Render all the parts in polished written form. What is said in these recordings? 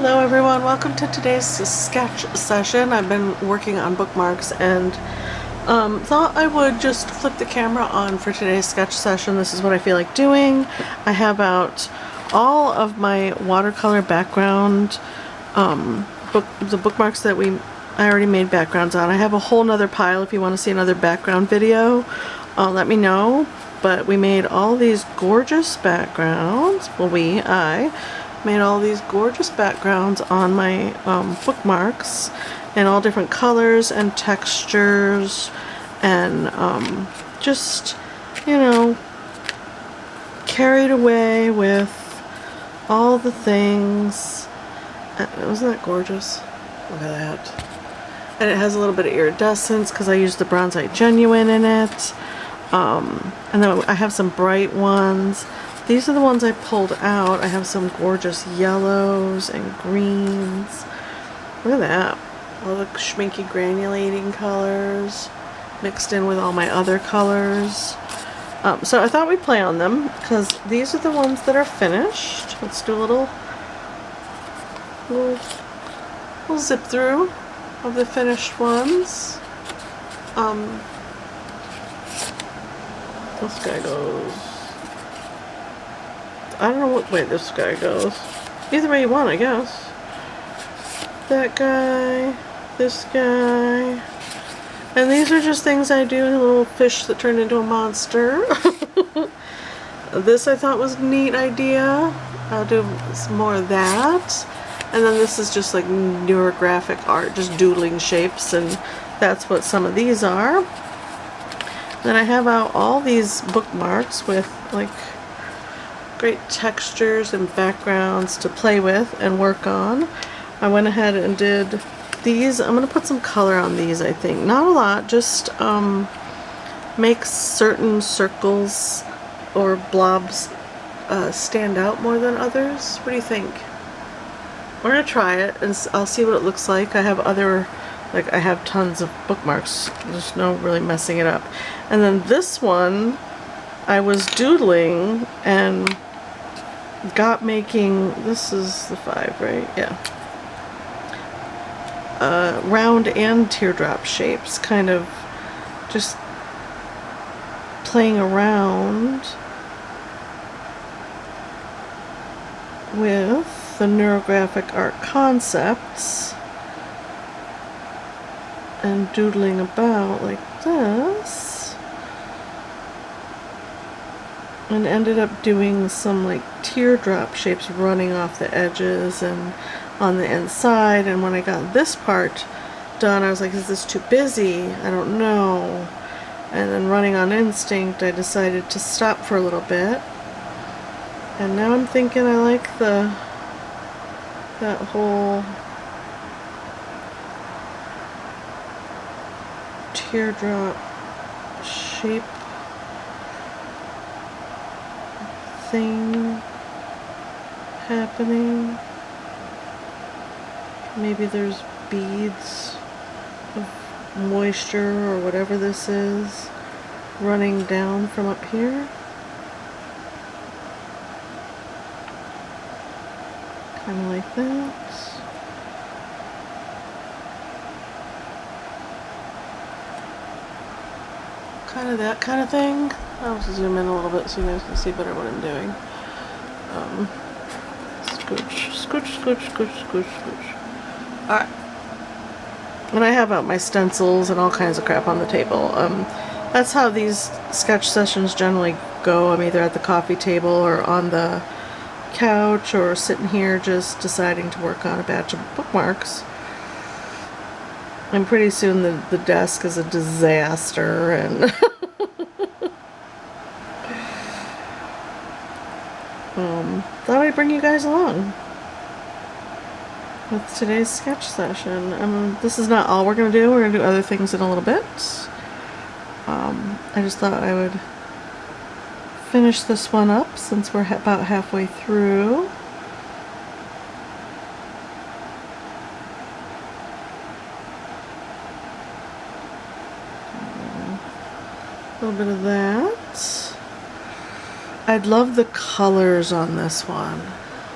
Hello everyone, welcome to today's sketch session. I've been working on bookmarks and thought I would just flip the camera on for today's sketch session. This is what I feel like doing. I have out all of my watercolor background, the bookmarks that I already made backgrounds on. I have a whole nother pile if you want to see another background video. Let me know. But we made all these gorgeous backgrounds. Well, I made all these gorgeous backgrounds on my bookmarks in all different colors and textures, and just, you know, carried away with all the things. Wasn't that gorgeous? Look at that. And it has a little bit of iridescence because I used the Bronzite Genuine in it. And then I have some bright ones. These are the ones I pulled out. I have some gorgeous yellows and greens. Look at that. All the schminky granulating colors mixed in with all my other colors. So I thought we'd play on them because these are the ones that are finished. Let's do a little zip through of the finished ones. This guy goes, I don't know what way this guy goes. Either way you want, I guess. That guy, this guy. And these are just things I do, a little fish that turned into a monster. This I thought was a neat idea. I'll do some more of that. And then this is just like neurographic art, just doodling shapes, and that's what some of these are. Then I have out all these bookmarks with like great textures and backgrounds to play with and work on. I went ahead and did these. I'm going to put some color on these, I think. Not a lot, just make certain circles or blobs stand out more than others. What do you think? We're going to try it and I'll see what it looks like. I have other, like I have tons of bookmarks. There's no really messing it up. And then this one, I was doodling and got making, this is the 5, right? Yeah. Round and teardrop shapes, kind of just playing around with the neurographic art concepts and doodling about like this. And ended up doing some like teardrop shapes running off the edges and on the inside. And when I got this part done, I was like, is this too busy? I don't know. And then running on instinct, I decided to stop for a little bit. And now I'm thinking I like that whole teardrop shape thing happening. Maybe there's beads of moisture or whatever this is running down from up here. Kind of like that. Kind of that kind of thing. I'll zoom in a little bit so you guys can see better what I'm doing. Scooch, scooch, scooch, scooch, scooch, scooch. Alright. And I have out my stencils and all kinds of crap on the table. That's how these sketch sessions generally go. I'm either at the coffee table or on the couch or sitting here just deciding to work on a batch of bookmarks. And pretty soon the desk is a disaster, and thought I'd bring you guys along with today's sketch session. This is not all we're going to do. We're going to do other things in a little bit. I just thought I would finish this one up since we're about halfway through. A little bit of that. I'd love the colors on this one.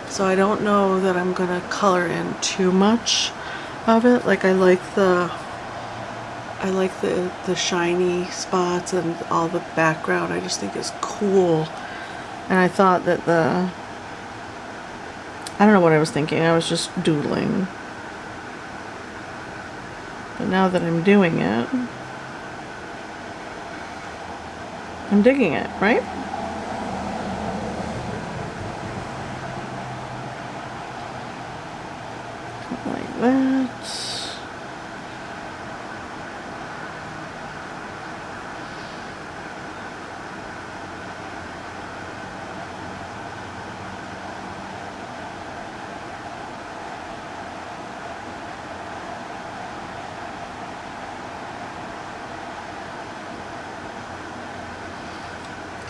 So I don't know that I'm gonna color in too much of it. Like I like the shiny spots and all the background. I just think it's cool. And I thought that I don't know what I was thinking. I was just doodling. But now that I'm doing it, I'm digging it, right? Like that.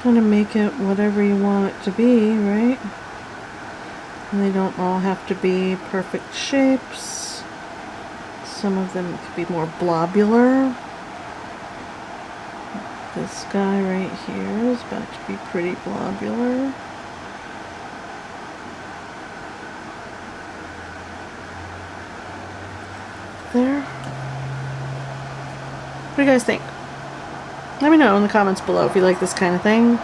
Kind of make it whatever you want it to be, right? And they don't all have to be perfect shapes. Some of them could be more blobular. This guy right here is about to be pretty blobular. There. What do you guys think? Let me know in the comments below if you like this kind of thing,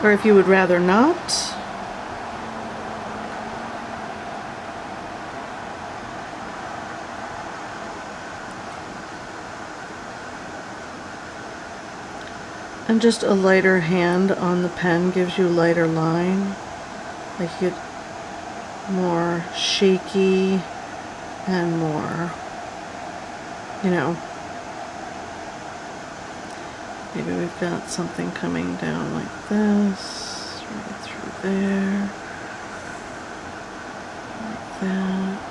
or if you would rather not. And just a lighter hand on the pen gives you a lighter line. Like you get more shaky and more, you know, maybe we've got something coming down like this, right through there, like that.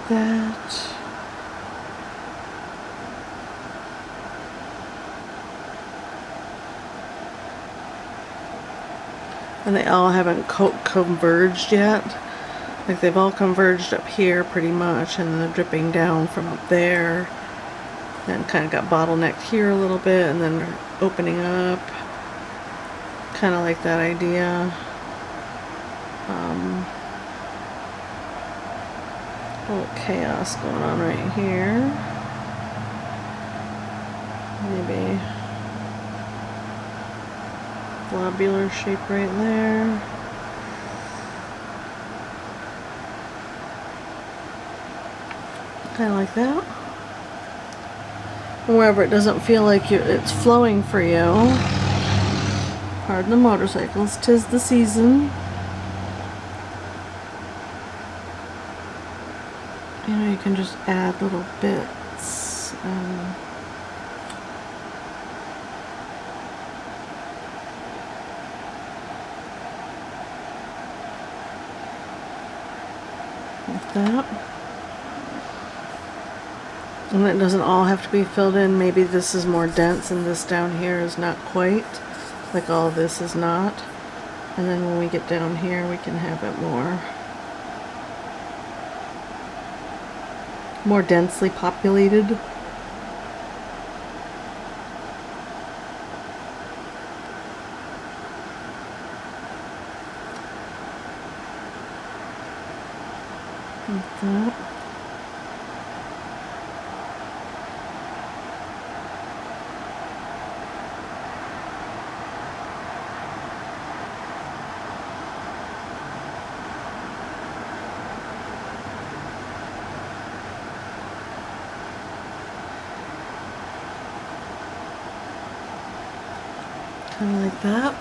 That. And they all haven't converged yet. Like they've all converged up here pretty much, and then they're dripping down from up there. And kind of got bottlenecked here a little bit, and then they're opening up. Kind of like that idea. A little chaos going on right here. Maybe globular shape right there. Kind of like that. Wherever it doesn't feel like it's flowing for you. Pardon the motorcycles, 'tis the season. You know, you can just add little bits. Like that. And it doesn't all have to be filled in. Maybe this is more dense and this down here is not quite. Like all this is not. And then when we get down here, we can have it more densely populated. Like that. Kind of like that.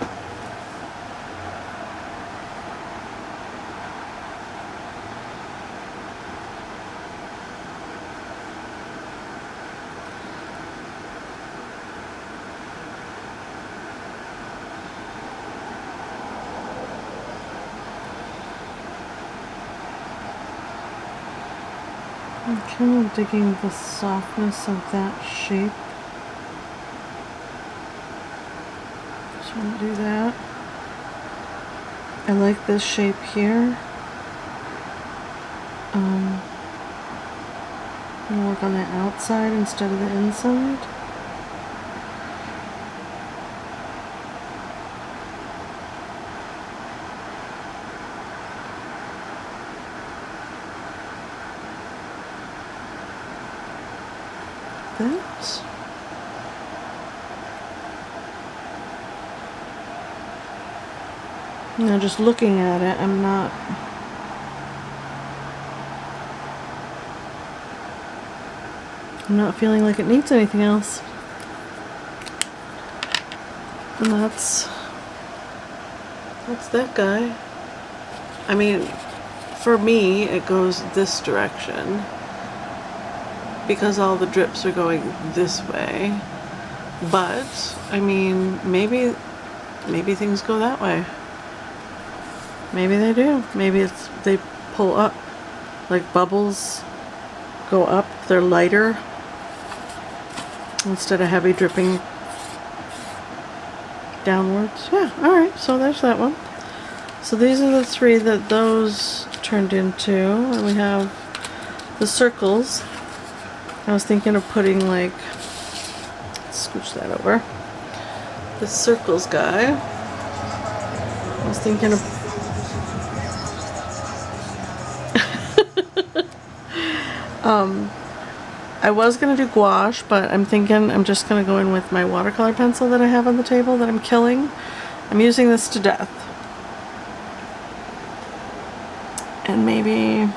I'm kind of digging the softness of that shape. Just want to do that. I like this shape here. I'm gonna work on the outside instead of the inside. That. Now just looking at it, I'm not feeling like it needs anything else. And that's that guy. I mean, for me, it goes this direction because all the drips are going this way. But, I mean, maybe things go that way. Maybe they do. Maybe they pull up, like bubbles go up, they're lighter instead of heavy dripping downwards. Yeah, alright, so there's that one. So these are the three that those turned into, and we have the circles. I was thinking of putting, like, scooch that over, the circles guy. I was thinking of I was going to do gouache, but I'm thinking I'm just going to go in with my watercolor pencil that I have on the table that I'm killing. I'm using this to death. And maybe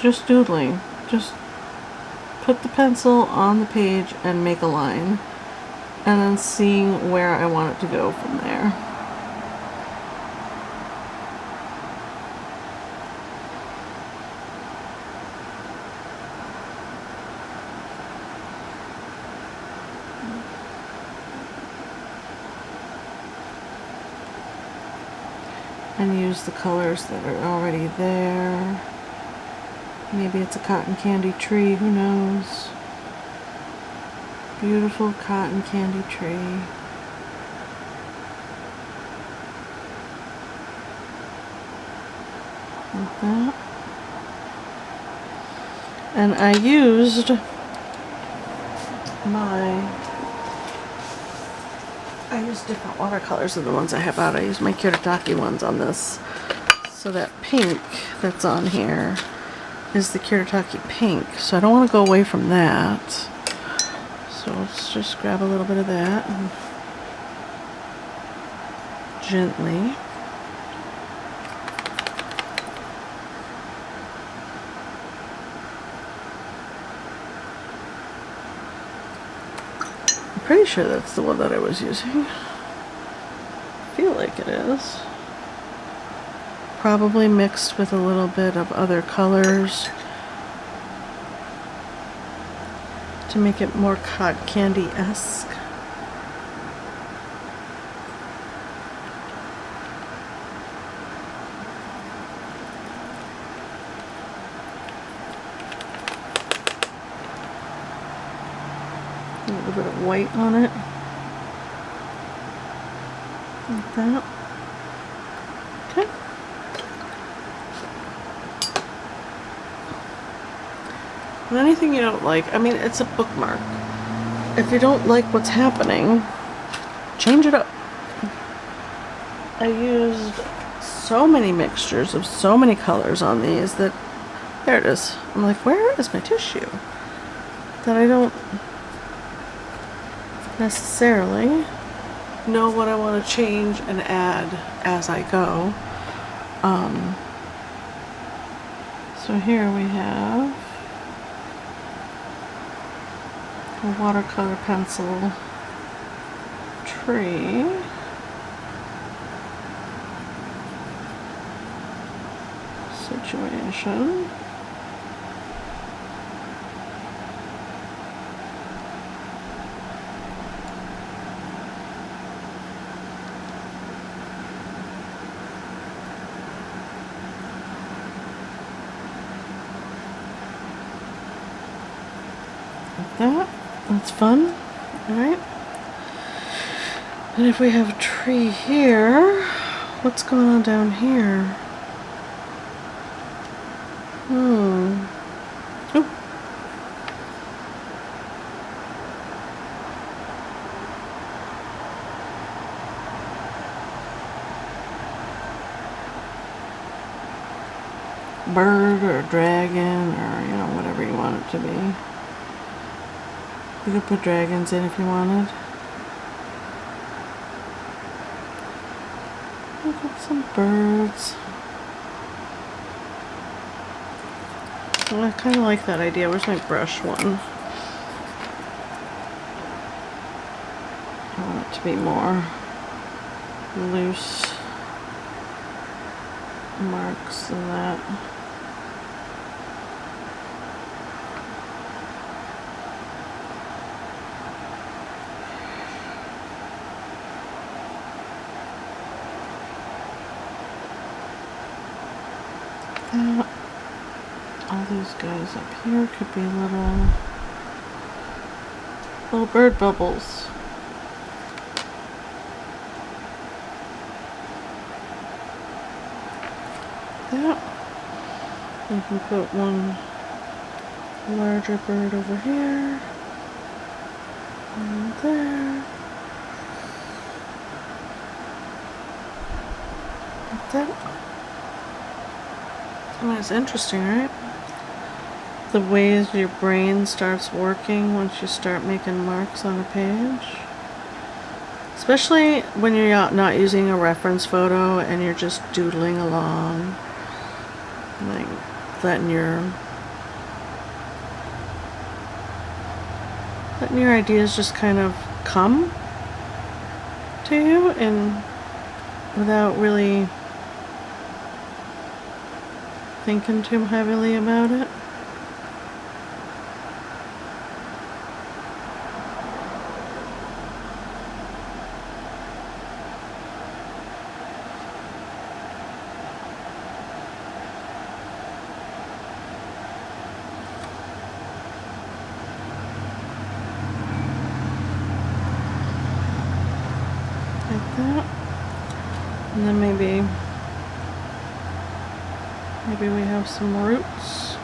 just doodling. Just put the pencil on the page and make a line. And then seeing where I want it to go from there. And use the colors that are already there. Maybe it's a cotton candy tree, who knows? Beautiful cotton candy tree. Like that. And I used different watercolors than the ones I have out. I used my Kiritaki ones on this. So that pink that's on here is the Kiritaki pink. So I don't want to go away from that. So let's just grab a little bit of that and gently. I'm pretty sure that's the one that I was using. I feel like it is. Probably mixed with a little bit of other colors to make it more cotton candy-esque. A little bit of white on it. Like that. Okay. And anything you don't like, I mean, it's a bookmark. If you don't like what's happening, change it up. I used so many mixtures of so many colors on these that, there it is. I'm like, where is my tissue? That I don't necessarily know what I want to change and add as I go. So here we have a watercolor pencil tree. Situation. Like that. That's fun. Alright. And if we have a tree here, what's going on down here? Oh. Bird or a dragon or, you know, whatever you want it to be. You could put dragons in if you wanted. Look at some birds. Well, I kind of like that idea. Where's my brush one? I want it to be more loose marks than that. All these guys up here could be little bird bubbles. That. You can put one larger bird over here and there. Like that. Oh, that's interesting, right? The ways your brain starts working once you start making marks on a page. Especially when you're not using a reference photo and you're just doodling along. Like letting your ideas just kind of come to you and without really thinking too heavily about it. Like that. And then maybe we have some roots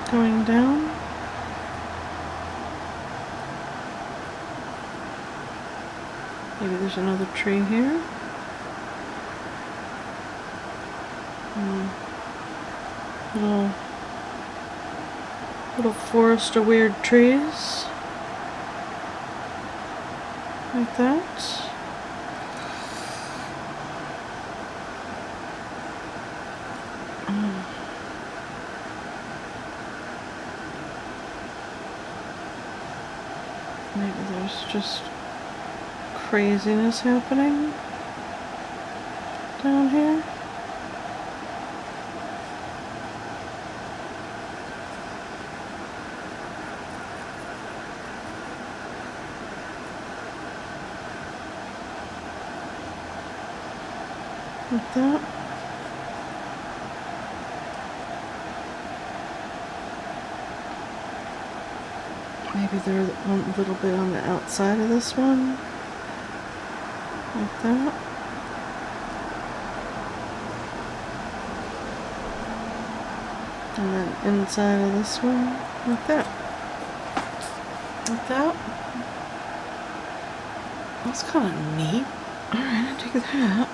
going down. Maybe there's another tree here. Little forest of weird trees. Like that. Maybe there's just craziness happening down here. Like that. Maybe there's a little bit on the outside of this one. Like that. And then inside of this one. Like that. Like that. That's kind of neat. Alright, I'll take that.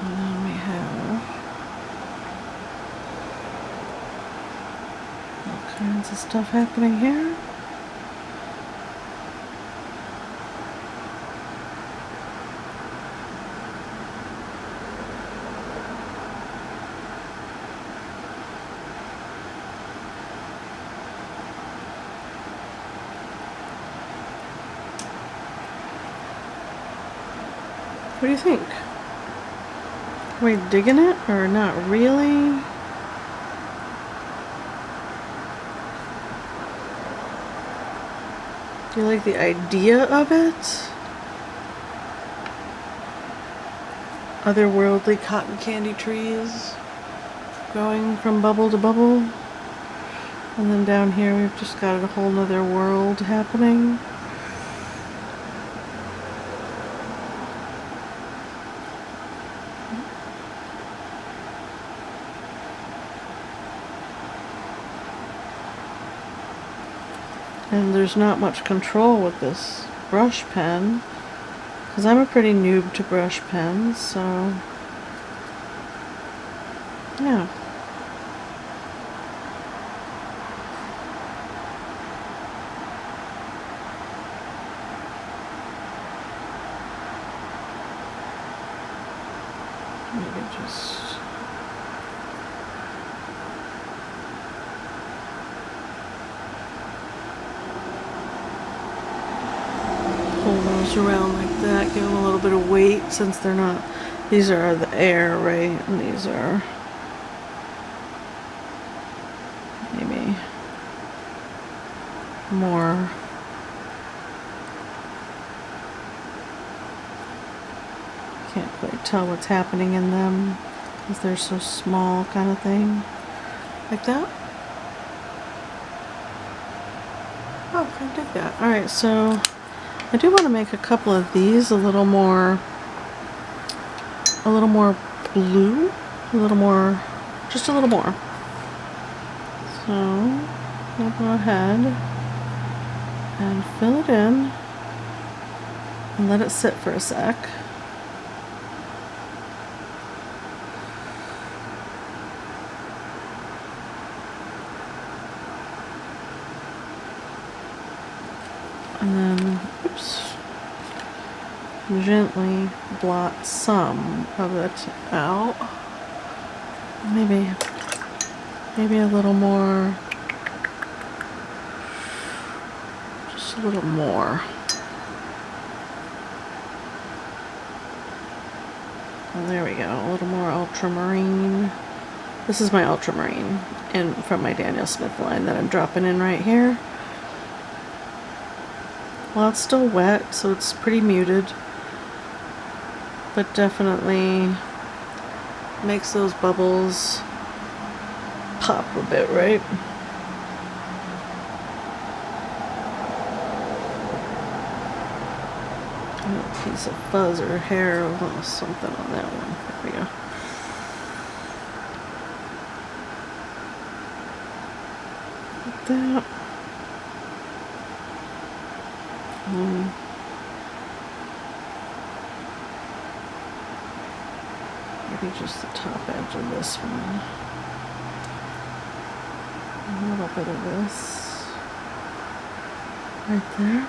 And then we have all kinds of stuff happening here. What do you think? Are we digging it or not really? Do you like the idea of it? otherworldly cotton candy trees going from bubble to bubble. And then down here we've just got a whole nother world happening. And there's not much control with this brush pen, because I'm a pretty noob to brush pens, so yeah. Maybe just pull those around like that, give them a little bit of weight since they're not, these are the air, right? And these are maybe more can't quite tell what's happening in them because they're so small, kind of thing. Like that. Oh, I dig that. Alright, so I do want to make a couple of these a little more blue, just a little more. So I'll go ahead and fill it in and let it sit for a sec. And then, oops, gently blot some of it out. Maybe a little more, just a little more. And there we go, a little more ultramarine. This is my ultramarine from my Daniel Smith line that I'm dropping in right here. Well, it's still wet, so it's pretty muted, but definitely makes those bubbles pop a bit, right? A piece of fuzz or hair or something on that one. There we go. Like that. Maybe just the top edge of this one. A little bit of this right there.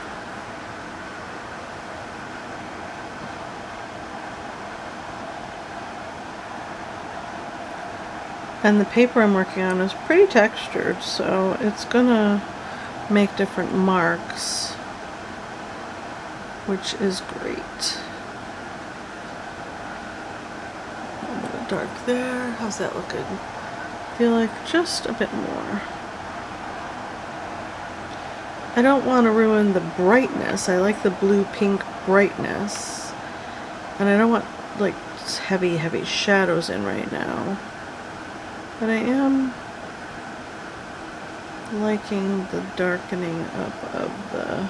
And the paper I'm working on is pretty textured, so it's gonna make different marks, which is great. A little bit of dark there. How's that looking? I feel like just a bit more. I don't want to ruin the brightness. I like the blue-pink brightness. And I don't want like heavy shadows in right now. But I am liking the darkening up of the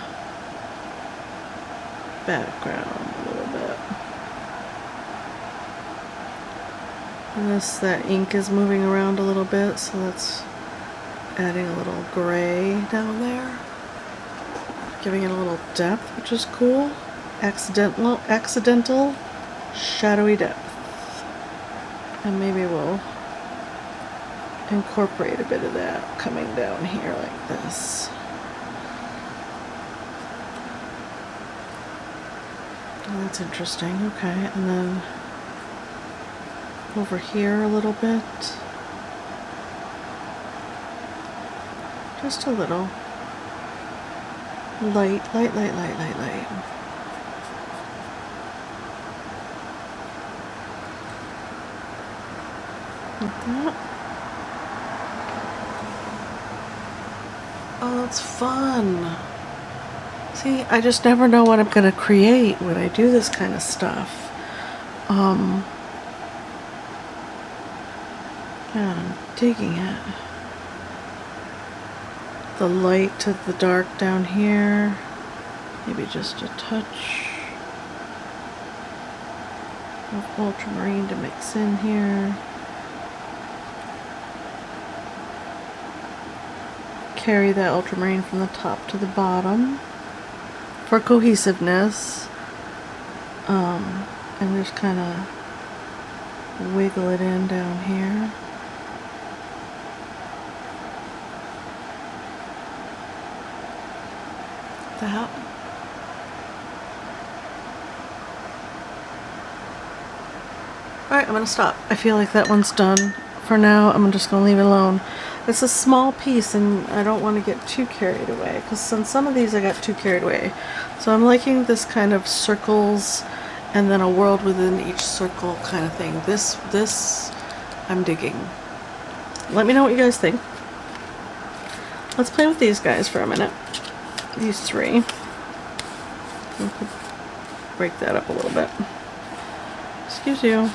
background a little bit. And that ink is moving around a little bit, so that's adding a little gray down there. Giving it a little depth, which is cool. Accidental shadowy depth. And maybe we'll incorporate a bit of that coming down here like this. Oh, that's interesting. Okay, and then over here a little bit. Just a little. Light. Like that. Oh, that's fun. See, I just never know what I'm going to create when I do this kind of stuff. Yeah, I'm digging it. The light to the dark down here. Maybe just a touch of ultramarine to mix in here. Carry that ultramarine from the top to the bottom for cohesiveness. And just kind of wiggle it in down here. That. Alright, I'm going to stop. I feel like that one's done. For now, I'm just going to leave it alone. It's a small piece and I don't want to get too carried away, because on some of these I got too carried away. So I'm liking this kind of circles and then a world within each circle kind of thing. This I'm digging. Let me know what you guys think. Let's play with these guys for a minute. These three. Break that up a little bit. Excuse you.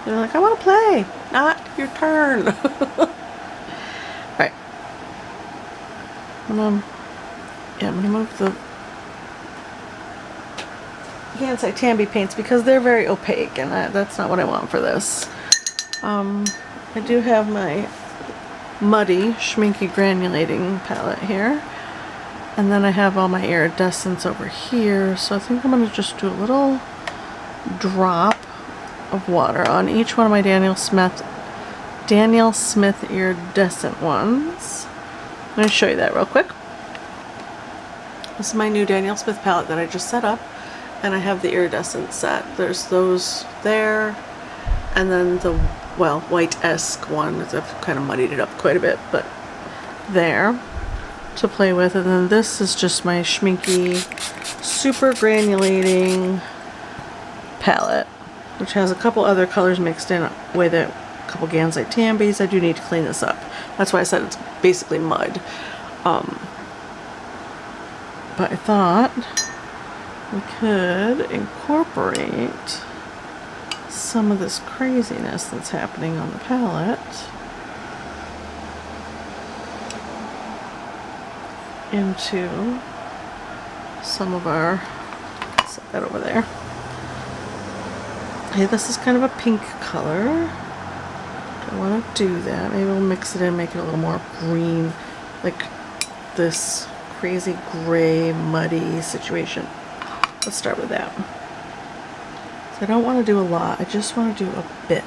They're like, I want to play. Not your turn. Alright. I'm gonna move the Gansai Tambi paints because they're very opaque and that's not what I want for this. I do have my muddy schminky granulating palette here. And then I have all my iridescence over here. So I think I'm gonna just do a little drop of water on each one of my Daniel Smith iridescent ones. I'm going to show you that real quick. This is my new Daniel Smith palette that I just set up, and I have the iridescent set. There's those there, and then the, well, white-esque one. I've kind of muddied it up quite a bit, but there to play with. And then this is just my schminky super granulating palette, which has a couple other colors mixed in with it, a couple Gansai Tambis. I do need to clean this up. That's why I said it's basically mud. But I thought we could incorporate some of this craziness that's happening on the palette into some of our, set that over there. Hey, this is kind of a pink color. Don't want to do that. Maybe we'll mix it in, make it a little more green, like this crazy gray, muddy situation. Let's start with that. So I don't want to do a lot. I just want to do a bit.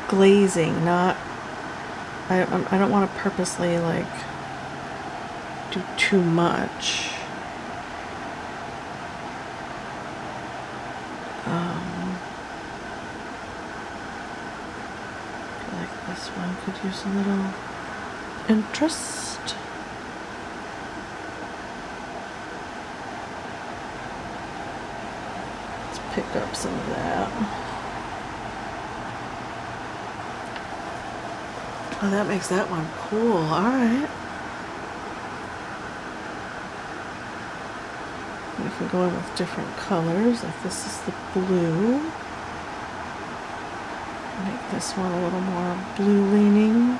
Glazing, not. I don't want to purposely like do too much. I feel like this one could use a little interest. Let's pick up some of that. Oh, that makes that one cool. Alright. We can go in with different colors, like this is the blue. Make this one a little more blue leaning.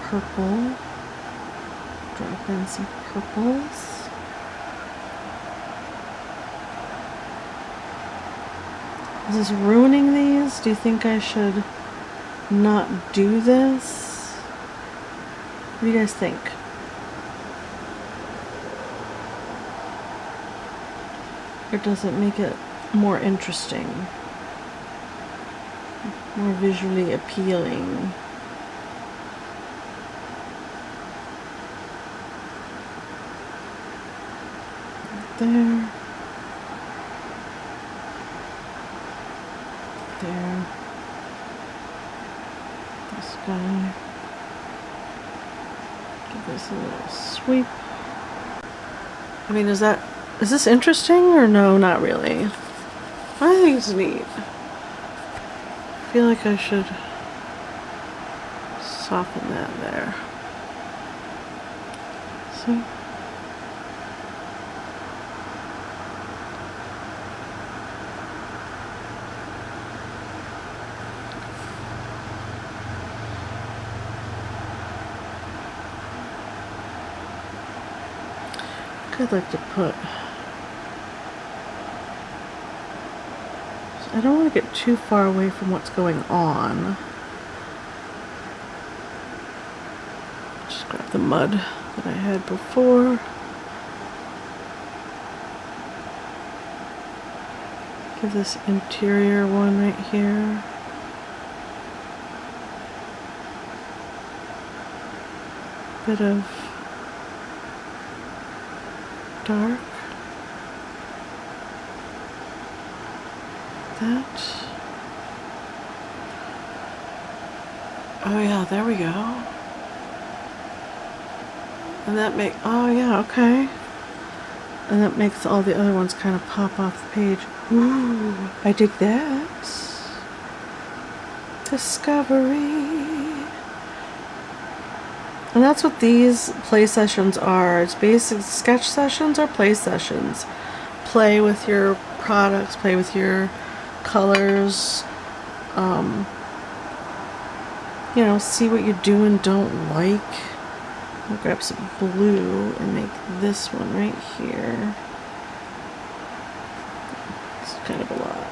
Purple. Drop in some purples. Is this ruining these? Do you think I should not do this? What do you guys think? Or does it make it more interesting? More visually appealing? There. There. This guy. Give this a little sweep. I mean, is this interesting or no? Not really. I think it's neat. I feel like I should soften that there. See? I'd like to put, I don't want to get too far away from what's going on. Just grab the mud that I had before. Give this interior one right here. Bit of dark. That. Oh yeah, there we go. And that oh yeah, okay. And that makes all the other ones kind of pop off the page. Ooh, I dig that. Discovery. And that's what these play sessions are. It's basic sketch sessions or play sessions. Play with your products, play with your colors. You know, see what you do and don't like. I'll grab some blue and make this one right here. It's kind of a lot.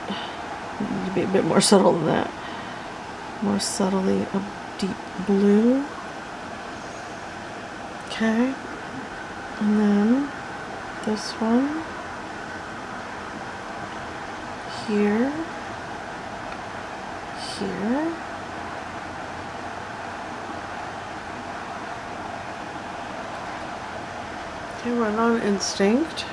Need to be a bit more subtle than that. More subtly a deep blue. Okay. And then this one here, here. Okay, run on instinct.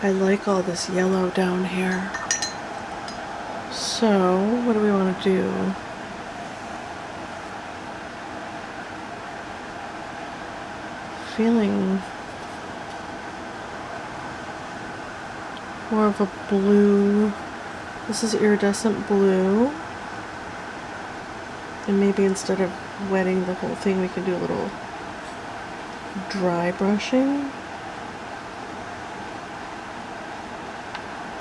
I like all this yellow down here. So, what do we want to do? Feeling more of a blue. This is iridescent blue. And maybe instead of wetting the whole thing, we can do a little dry brushing.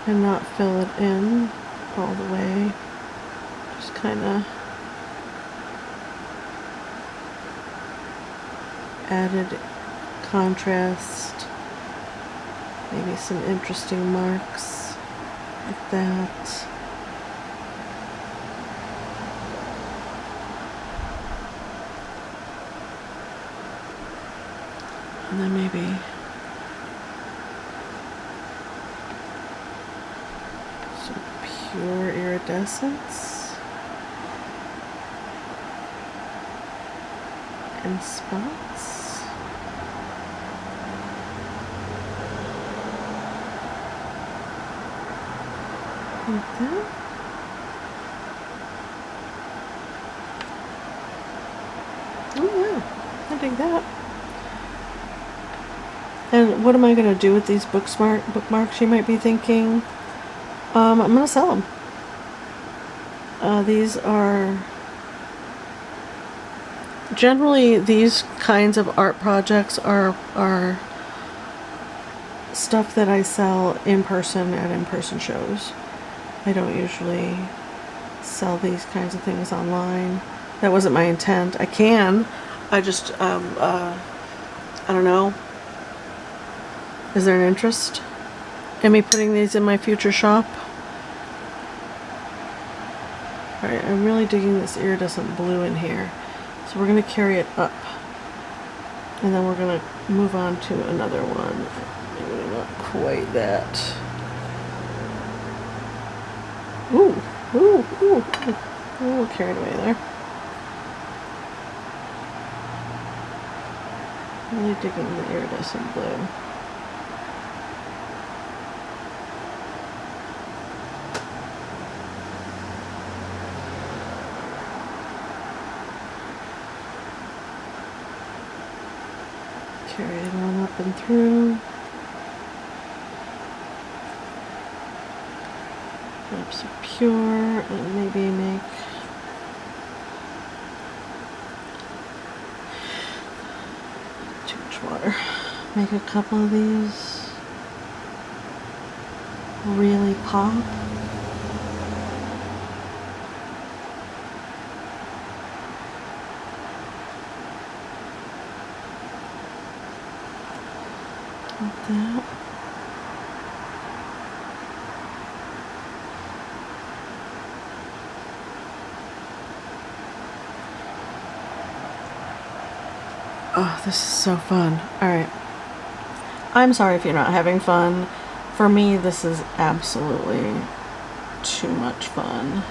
And not fill it in all the way. Just kind of added contrast. Maybe some interesting marks like that. And then maybe some pure iridescence and spots. Like that. Oh yeah, I dig that. And what am I going to do with these bookmarks, you might be thinking? I'm going to sell them. These are... Generally, these kinds of art projects are stuff that I sell in person at in-person shows. I don't usually sell these kinds of things online. That wasn't my intent. I can. I just, I don't know. Is there an interest in me putting these in my future shop? Alright, I'm really digging this iridescent blue in here. So we're going to carry it up. And then we're going to move on to another one. Maybe not quite that. Ooh, ooh, ooh. A little carried away there. Really digging the iridescent blue. Carry it on up and through. Grab some pure and maybe make too much water. Make a couple of these really pop. Like that. Oh, this is so fun. Alright. I'm sorry if you're not having fun. For me, this is absolutely too much fun.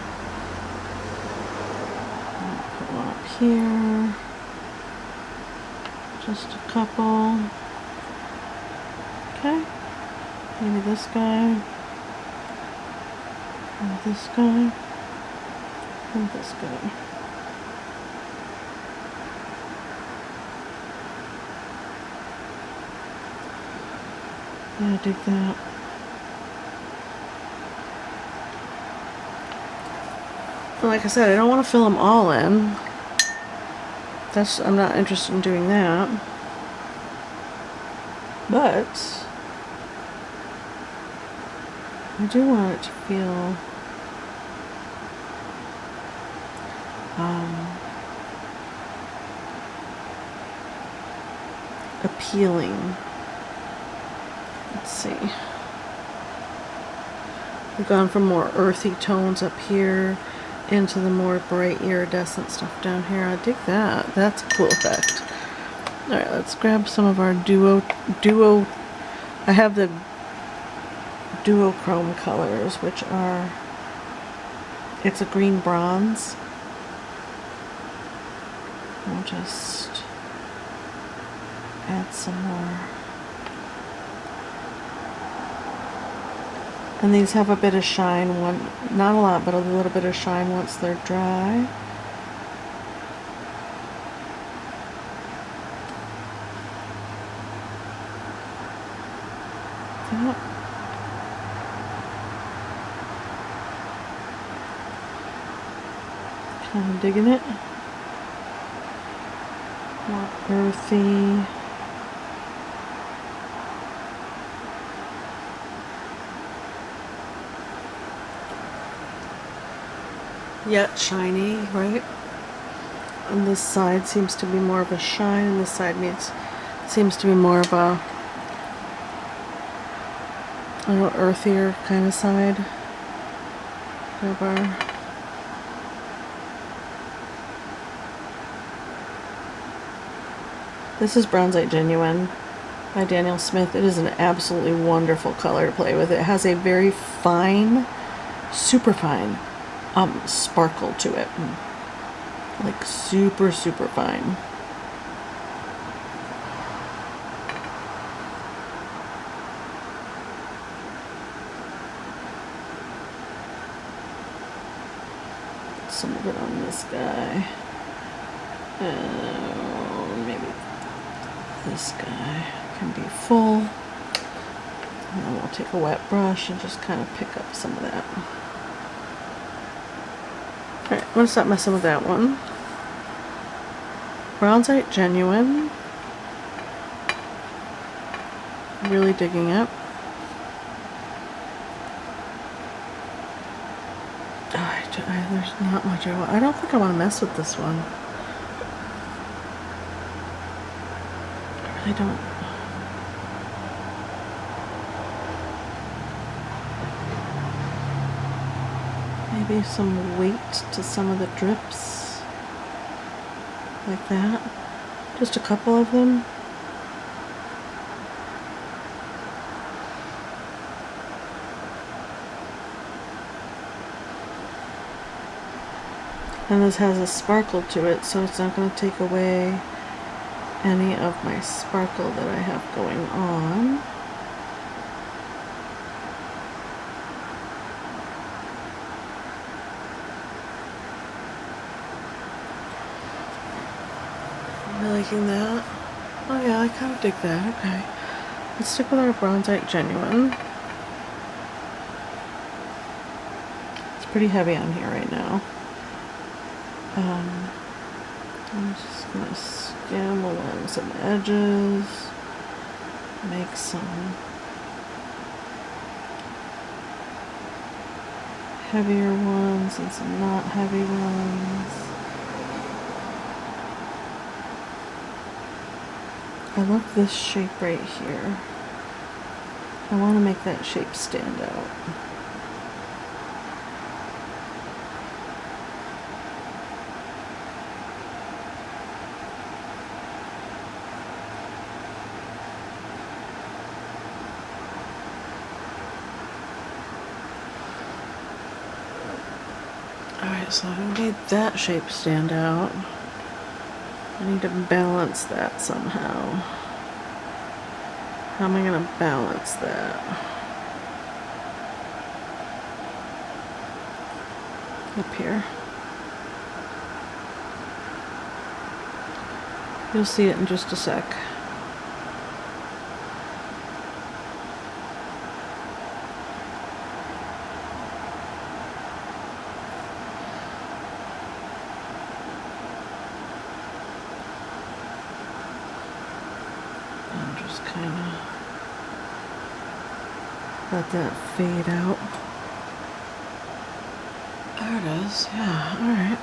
Put one up here. Just a couple. Okay. Maybe this guy. And this guy. And this guy. Yeah, I dig that. Like I said, I don't want to fill them all in. I'm not interested in doing that. But I do want it to feel appealing. Let's see. We've gone from more earthy tones up here into the more bright iridescent stuff down here. I dig that. That's a cool effect. Alright, let's grab some of our duo. I have the duochrome colors, which are, it's a green bronze. I'll just add some more. And these have a bit of shine, not a lot, but a little bit of shine once they're dry. Yep. Kind of digging it. More earthy. Yet shiny, right? And this side seems to be more of a shine, and this side seems to be more of a little earthier kind of side. Grab our This is Bronzite Genuine by Daniel Smith. It is an absolutely wonderful color to play with. It has a very fine, super fine sparkle to it. Like super, super fine. Some of it on this guy. Maybe this guy can be full. And then we'll take a wet brush and just kind of pick up some of that. Alright, I'm going to stop messing with that one. Bronzite Genuine. Really digging it. There's not much I want. I don't think I want to mess with this one. I really don't. Maybe some weight to some of the drips. Like that. Just a couple of them. And this has a sparkle to it, so it's not going to take away any of my sparkle that I have going on. I'm liking that. Oh yeah, I kind of dig that. Okay. Let's stick with our Bronzite Genuine. It's pretty heavy on here right now. I'm just gonna skim along some edges, make some heavier ones and some not heavy ones. I love this shape right here. I want to make that shape stand out. Alright, so I made that shape stand out. I need to balance that somehow. How am I going to balance that? Up here. You'll see it in just a sec. Kind of let that fade out. There it is. Yeah, alright.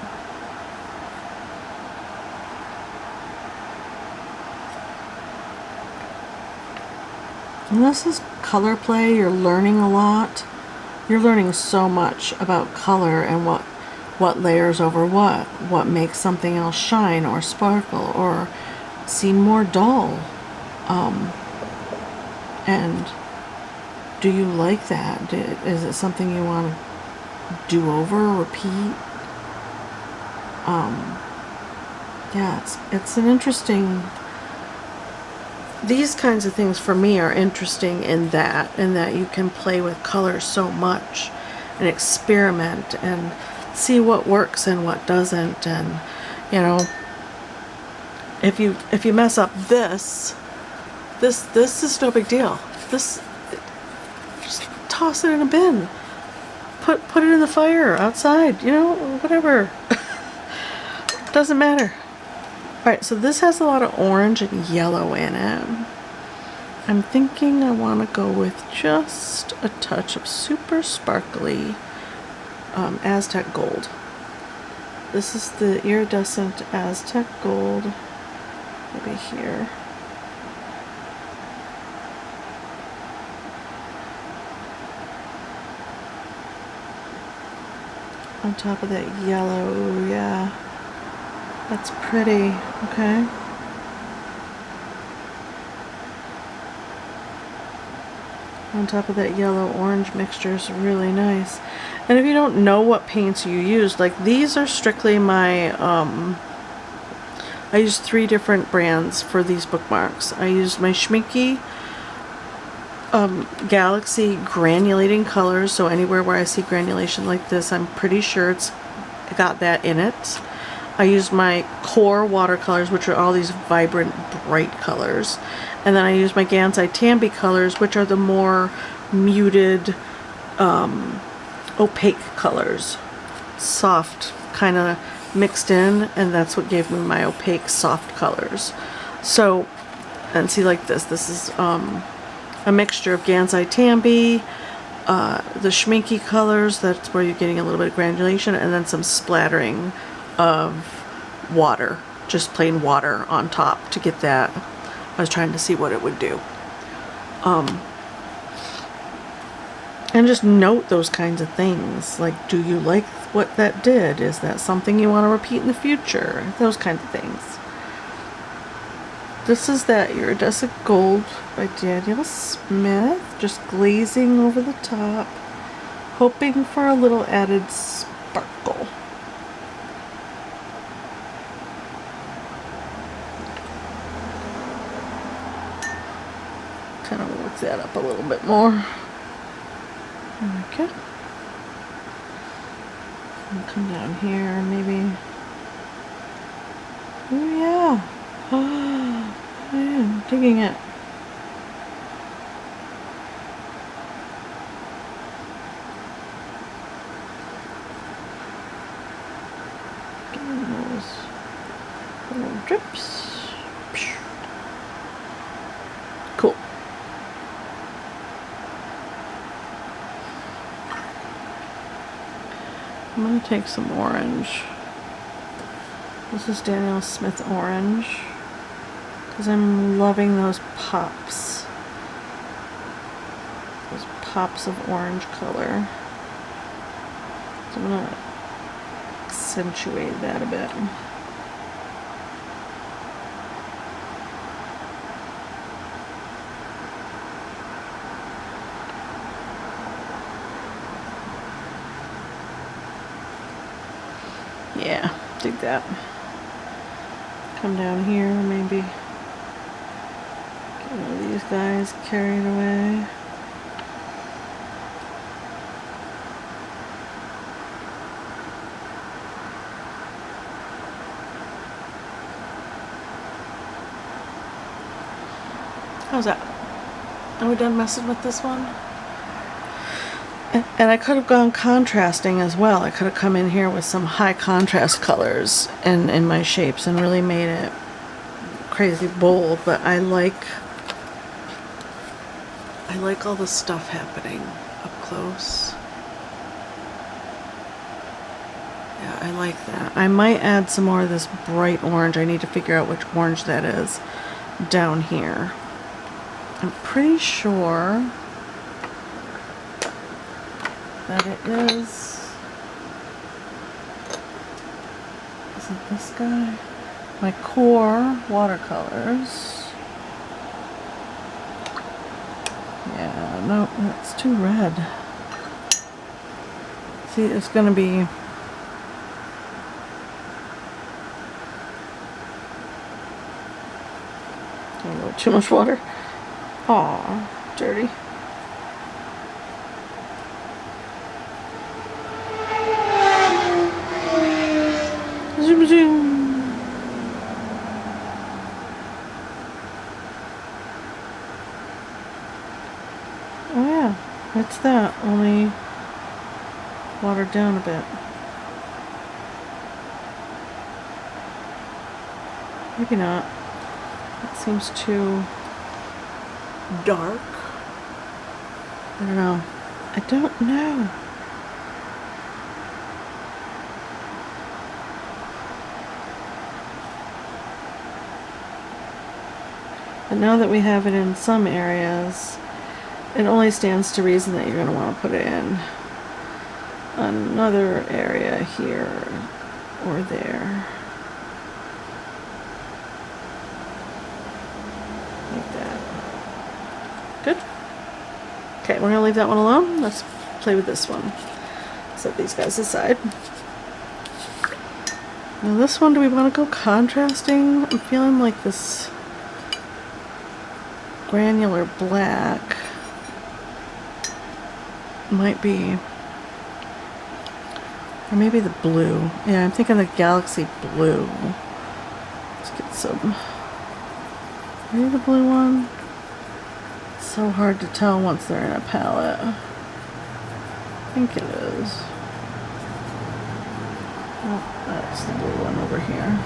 And this is color play. You're learning a lot. You're learning so much about color and what layers over what makes something else shine or sparkle or seem more dull. And do you like that? Is it something you want to do over, repeat? Yeah, it's an interesting. These kinds of things for me are interesting in that you can play with colors so much and experiment and see what works and what doesn't, and you know, if you mess up this is no big deal. This, just toss it in a bin. Put it in the fire outside, you know, whatever. Doesn't matter. Alright, so this has a lot of orange and yellow in it. I'm thinking I want to go with just a touch of super sparkly Aztec gold. This is the iridescent Aztec gold. Maybe here. On top of that yellow, yeah. That's pretty, okay. On top of that yellow-orange mixture is really nice. And if you don't know what paints you use, like these are strictly my, I use 3 different brands for these bookmarks. I use my Schminke Galaxy granulating colors, so anywhere where I see granulation like this, I'm pretty sure it's got that in it. I use my core watercolors, which are all these vibrant, bright colors. And then I use my Gansai Tambi colors, which are the more muted, opaque colors. Soft, kind of mixed in, and that's what gave me my opaque, soft colors. So, and see like this is a mixture of Gansai Tambi, the Schminke colors, that's where you're getting a little bit of granulation, and then some splattering of water, just plain water on top to get that. I was trying to see what it would do. And just note those kinds of things. Like, do you like what that did? Is that something you want to repeat in the future? Those kinds of things. This is that Iridescent Gold by Daniel Smith. Just glazing over the top, hoping for a little added sparkle. Kind of work that up a little bit more. Okay. And come down here, maybe. Oh yeah. Oh yeah. digging it. Getting those little drips. Cool. I'm going to take some orange. This is Daniel Smith orange, because I'm loving those pops. Those pops of orange color. So I'm going to accentuate that a bit. Yeah, dig that. Come down here, maybe get one of these guys carried away. How's that? Are we done messing with this one? And I could have gone contrasting as well. I could have come in here with some high contrast colors in my shapes and really made it crazy bold, but I like all the stuff happening up close. Yeah, I like that. I might add some more of this bright orange. I need to figure out which orange that is down here. I'm pretty sure that it is it this guy? My core watercolors. Yeah, no, that's too red. See, it's gonna be a little too much water. Aw, dirty. Zoom, zoom. Oh yeah, it's that, only watered down a bit. Maybe not. It seems too dark. I don't know. I don't know. But now that we have it in some areas, it only stands to reason that you're going to want to put it in another area here or there. Like that. Good? Okay, we're going to leave that one alone. Let's play with this one. Set these guys aside. Now this one, do we want to go contrasting? I'm feeling like this granular black might be, or maybe the blue. Yeah, I'm thinking the galaxy blue. Let's get some. Maybe the blue one. It's so hard to tell once they're in a palette. I think it is. Oh, that's the blue one over here.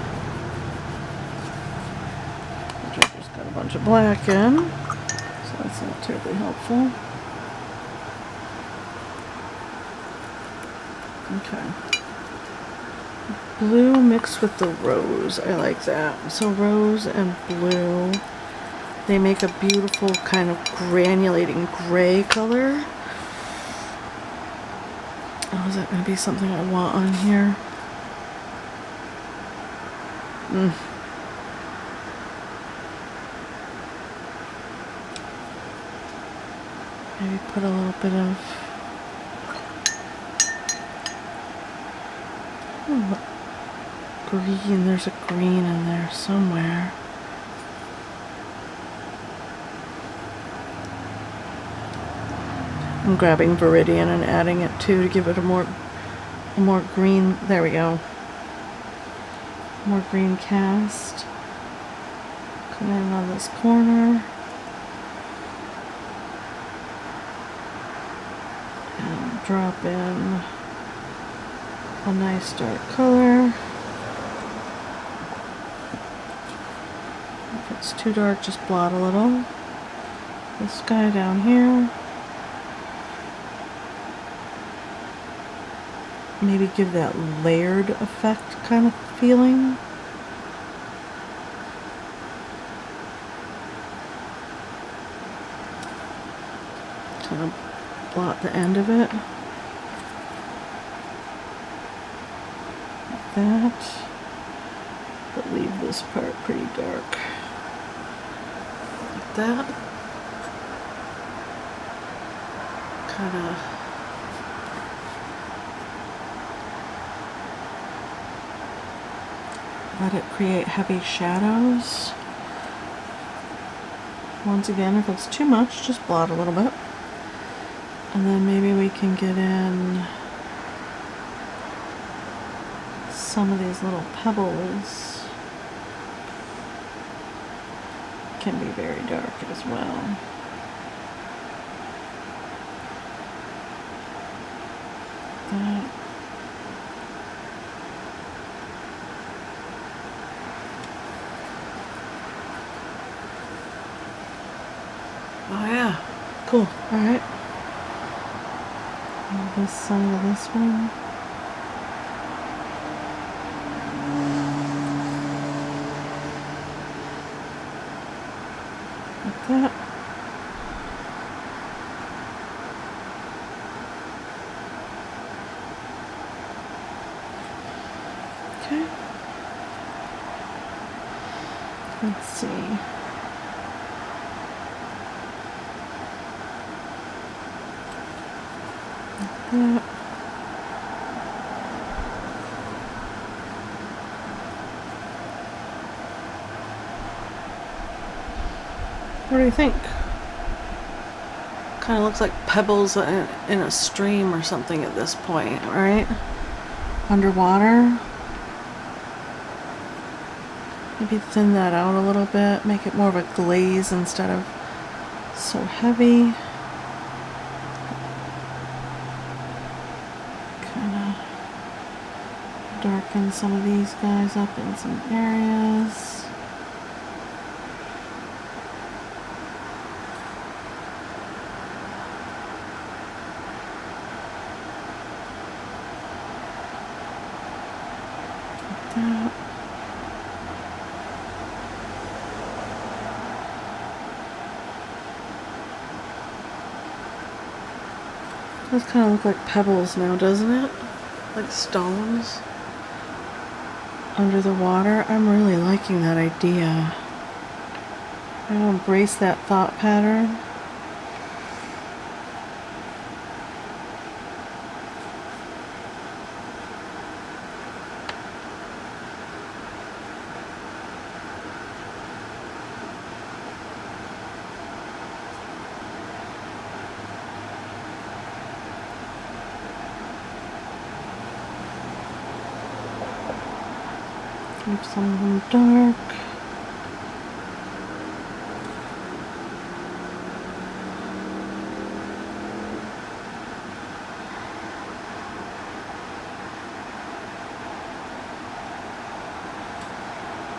Which I just got a bunch of black in, so that's not terribly helpful. Okay. Blue mixed with the rose. I like that. So rose and blue, they make a beautiful kind of granulating gray color. Oh, is that going to be something I want on here? Maybe put a little bit of green. There's a green in there somewhere. I'm grabbing Viridian and adding it too to give it a more green. There we go. More green cast. Come in on this corner. And drop in a nice dark color. If it's too dark, just blot a little. This guy down here. Maybe give that layered effect kind of feeling. Kind of blot the end of it. Like that. But leave this part pretty dark. Like that. Kind of let it create heavy shadows. Once again, if it's too much, just blot a little bit. And then maybe we can get in some of these little pebbles. Can be very dark as well. That. Oh yeah, cool. All right. And this side of this one. Like that. Okay. Let's see. That. What do you think? Kind of looks like pebbles in a stream or something at this point, right? Underwater. Maybe thin that out a little bit, make it more of a glaze instead of so heavy. Darken some of these guys up in some areas. Like that. Those kind of look like pebbles now, doesn't it? Like stones under the water. I'm really liking that idea. I'm going to embrace that thought pattern. Keep some of them dark.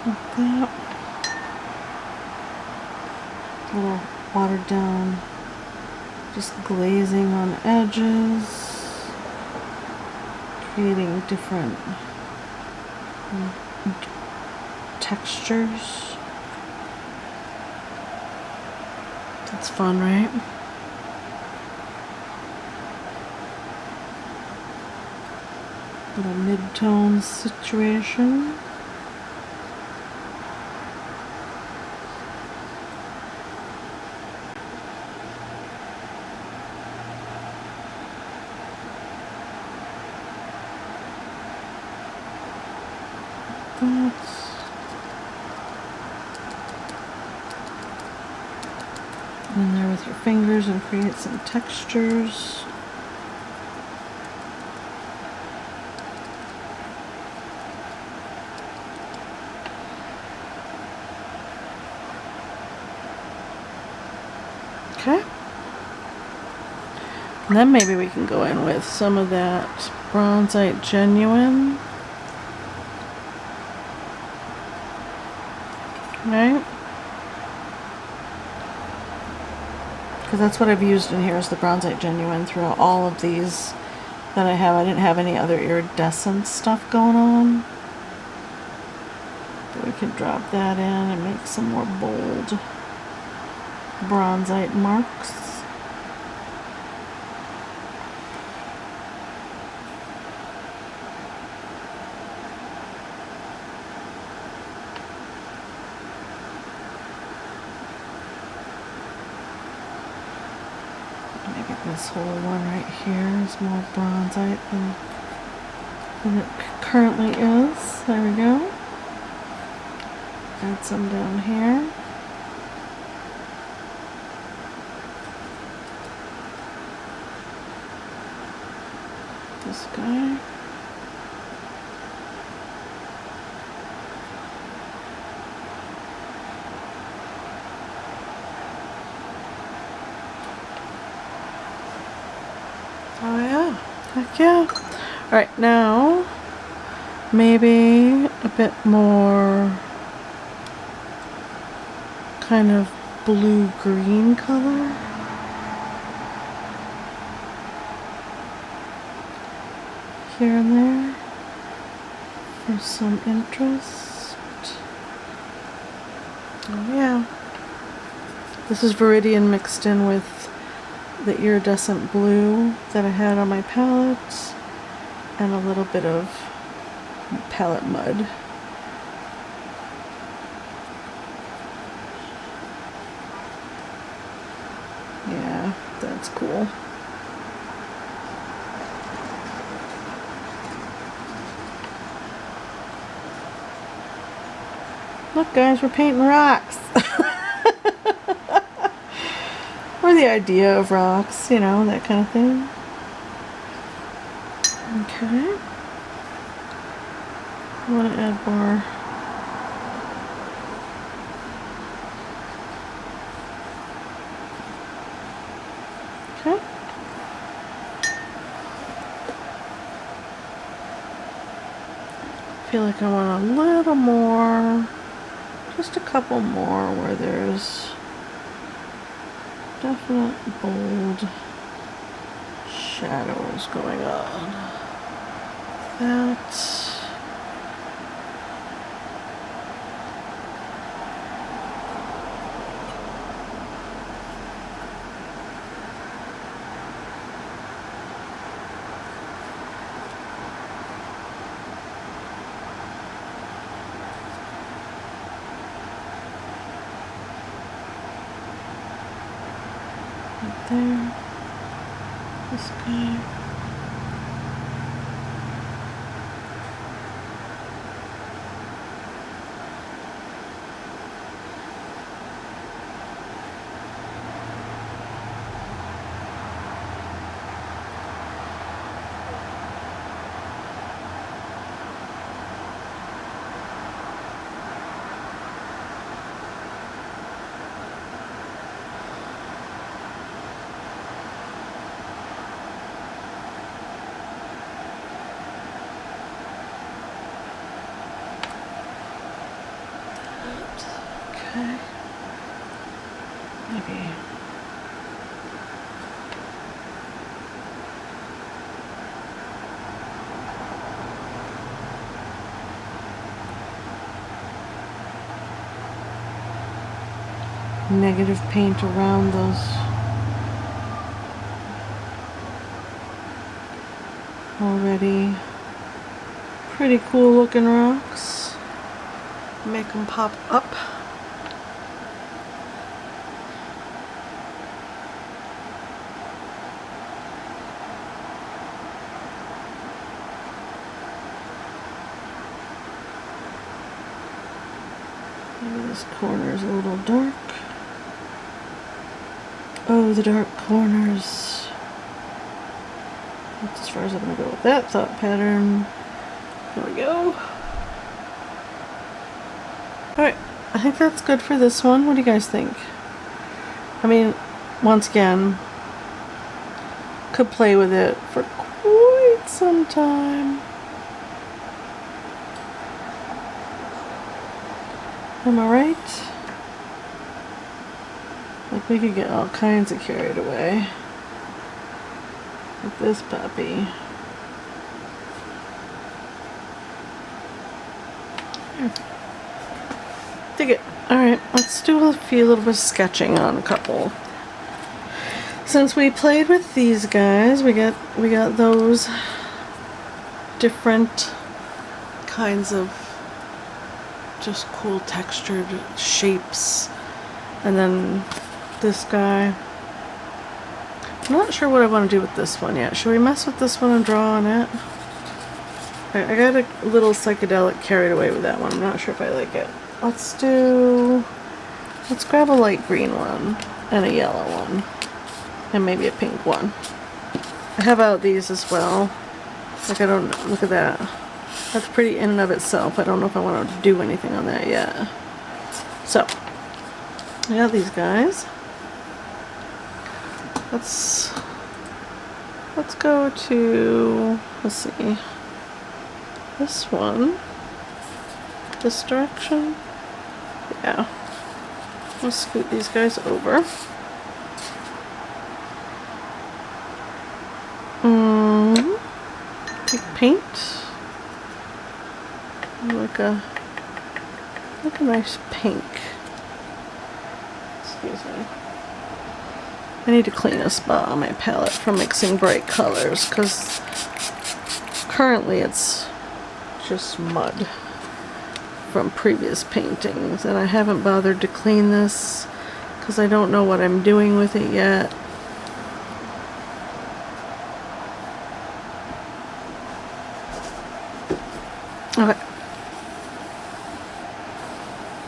Like that. A little watered down, just glazing on edges, creating different textures. That's fun, right? Little mid-tone situation. In there with your fingers and create some textures. Okay. And then maybe we can go in with some of that Bronzite Genuine. Right? Because that's what I've used in here is the Bronzite Genuine throughout all of these that I have. I didn't have any other iridescent stuff going on. But we can drop that in and make some more bold Bronzite marks. Maybe this whole one right here is more bronzite than it currently is. There we go. Add some down here. This guy. Oh yeah, heck yeah. Alright, now maybe a bit more kind of blue-green color. Here and there for some interest. Oh yeah. This is Viridian mixed in with the iridescent blue that I had on my palette and a little bit of palette mud. Yeah, that's cool. Look guys, we're painting rocks. Or the idea of rocks, you know, that kind of thing. Okay. I want to add more. Okay. I feel like I want a little more, just a couple more where there's definite bold shadows going on. That. Right there. This guy. Okay. Maybe. Negative paint around those already pretty cool looking rocks. Make them pop up. Maybe this corner is a little dark. Oh, the dark corners. That's as far as I'm going to go with that thought pattern. There we go. Alright, I think that's good for this one. What do you guys think? I mean, once again, could play with it for quite some time. Am I right? Like, we could get all kinds of carried away with this puppy. Dig it. Alright, let's do a few little bit of sketching on a couple. Since we played with these guys, we got those different kinds of just cool textured shapes. And then this guy. I'm not sure what I want to do with this one yet. Should we mess with this one and draw on it? I got a little psychedelic carried away with that one. I'm not sure if I like it. Let's grab a light green one and a yellow one and maybe a pink one. I have out these as well. Like, I don't know, look at that. That's pretty in and of itself. I don't know if I want to do anything on that yet. So, I got these guys. Let's go to, let's see, this one, this direction. Yeah, let's scoot these guys over. Take paint, like a nice pink. Excuse me. I need to clean a spot on my palette from mixing bright colors, because currently it's just mud from previous paintings, and I haven't bothered to clean this because I don't know what I'm doing with it yet. Okay.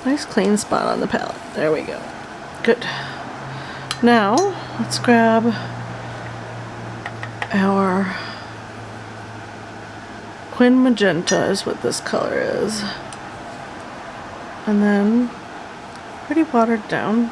Nice clean spot on the palette. There we go. Good. Now, let's grab our Quin Magenta is what this color is. And then pretty watered down.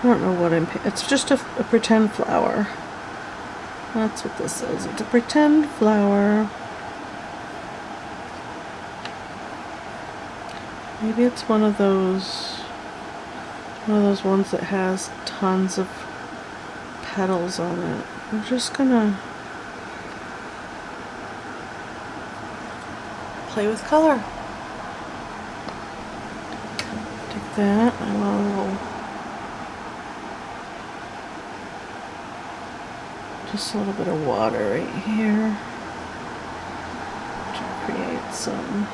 I don't know what it's just a pretend flower. That's what this is. It's a pretend flower. Maybe it's one of those ones that has tons of petals on it. I'm just gonna play with color. Take that. I want a little, just a little bit of water right here to create some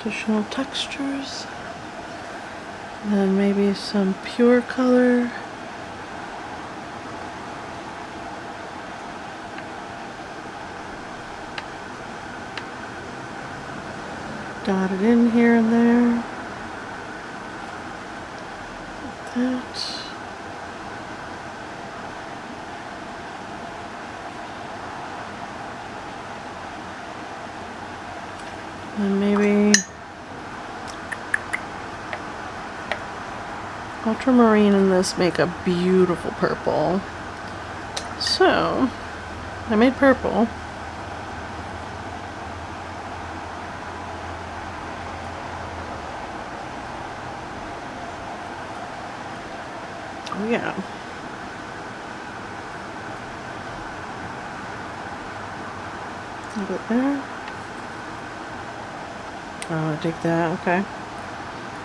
additional textures. And then maybe some pure color. Dotted in here and there. Like that. And maybe ultramarine and this make a beautiful purple. So I made purple. Oh yeah. A little bit there. Oh, I take that, okay.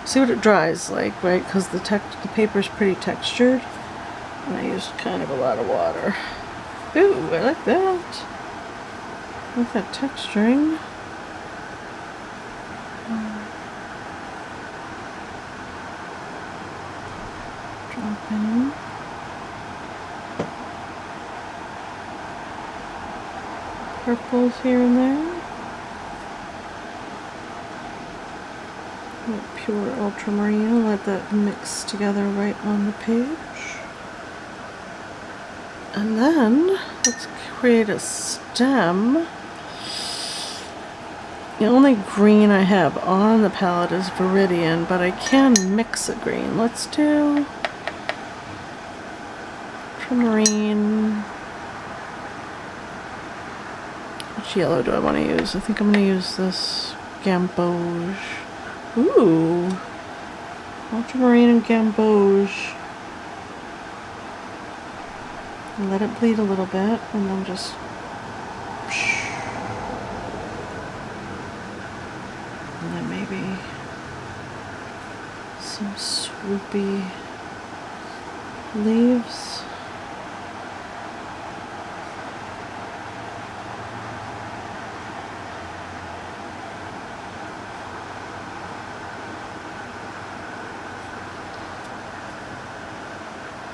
See what it dries like, right? Because the paper's pretty textured. And I used kind of a lot of water. Ooh, I like that. I like that texturing. Drop in purples here and there. Pure ultramarine. I'll let that mix together right on the page. And then let's create a stem. The only green I have on the palette is Viridian, but I can mix a green. Let's do ultramarine. Which yellow do I want to use? I think I'm going to use this gamboge. Ooh, ultramarine and gamboge. And let it bleed a little bit, and then just and then maybe some swoopy leaves.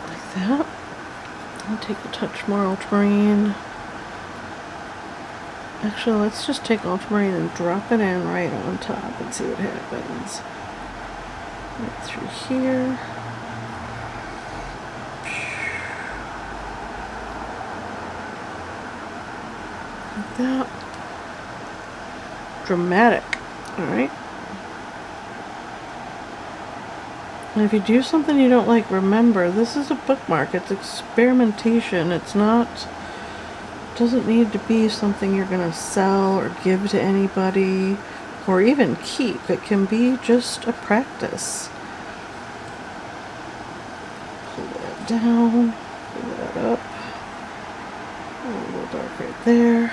Like that. I'll take a touch more ultramarine. Actually, let's just take ultramarine and drop it in right on top and see what happens. Right through here. Like that. Dramatic. Alright. And if you do something you don't like, remember, this is a bookmark. It's experimentation. It's not, doesn't need to be something you're going to sell or give to anybody or even keep. It can be just a practice. Pull that down, pull that up. A little dark right there.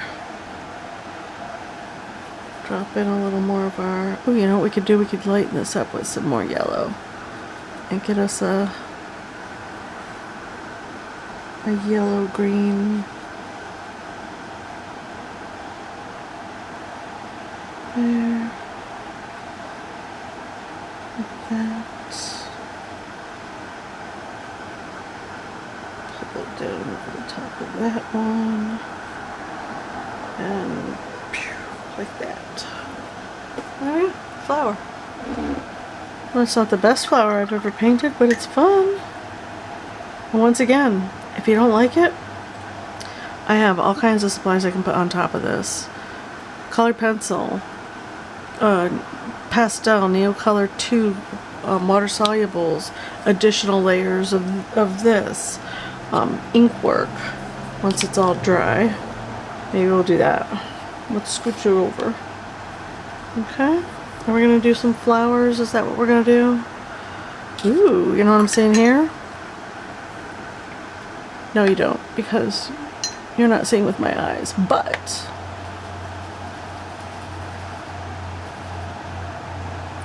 Drop in a little more of our, oh, you know what we could do? We could lighten this up with some more yellow. And get us a yellow-green there, like that. Pull it down over the top of that one, and like that. Alright, flower. Well, it's not the best flower I've ever painted, but it's fun. And once again, if you don't like it, I have all kinds of supplies I can put on top of this. Colored pencil, pastel, Neocolor 2, water solubles, additional layers of this, ink work once it's all dry. Maybe we'll do that. Let's scooch it over. Okay. Are we going to do some flowers? Is that what we're going to do? Ooh, you know what I'm saying here? No, you don't, because you're not seeing with my eyes, but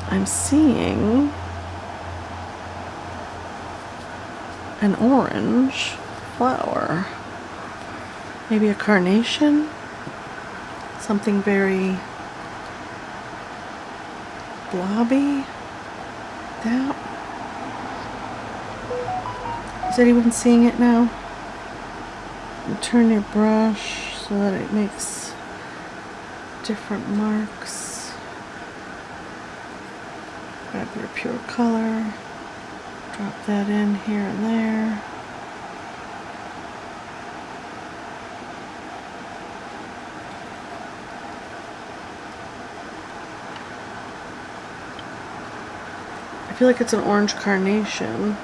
I'm seeing an orange flower. Maybe a carnation? Something very blobby. That. Is anyone seeing it now? And turn your brush so that it makes different marks. Grab your pure color. Drop that in here and there. I feel like it's an orange carnation.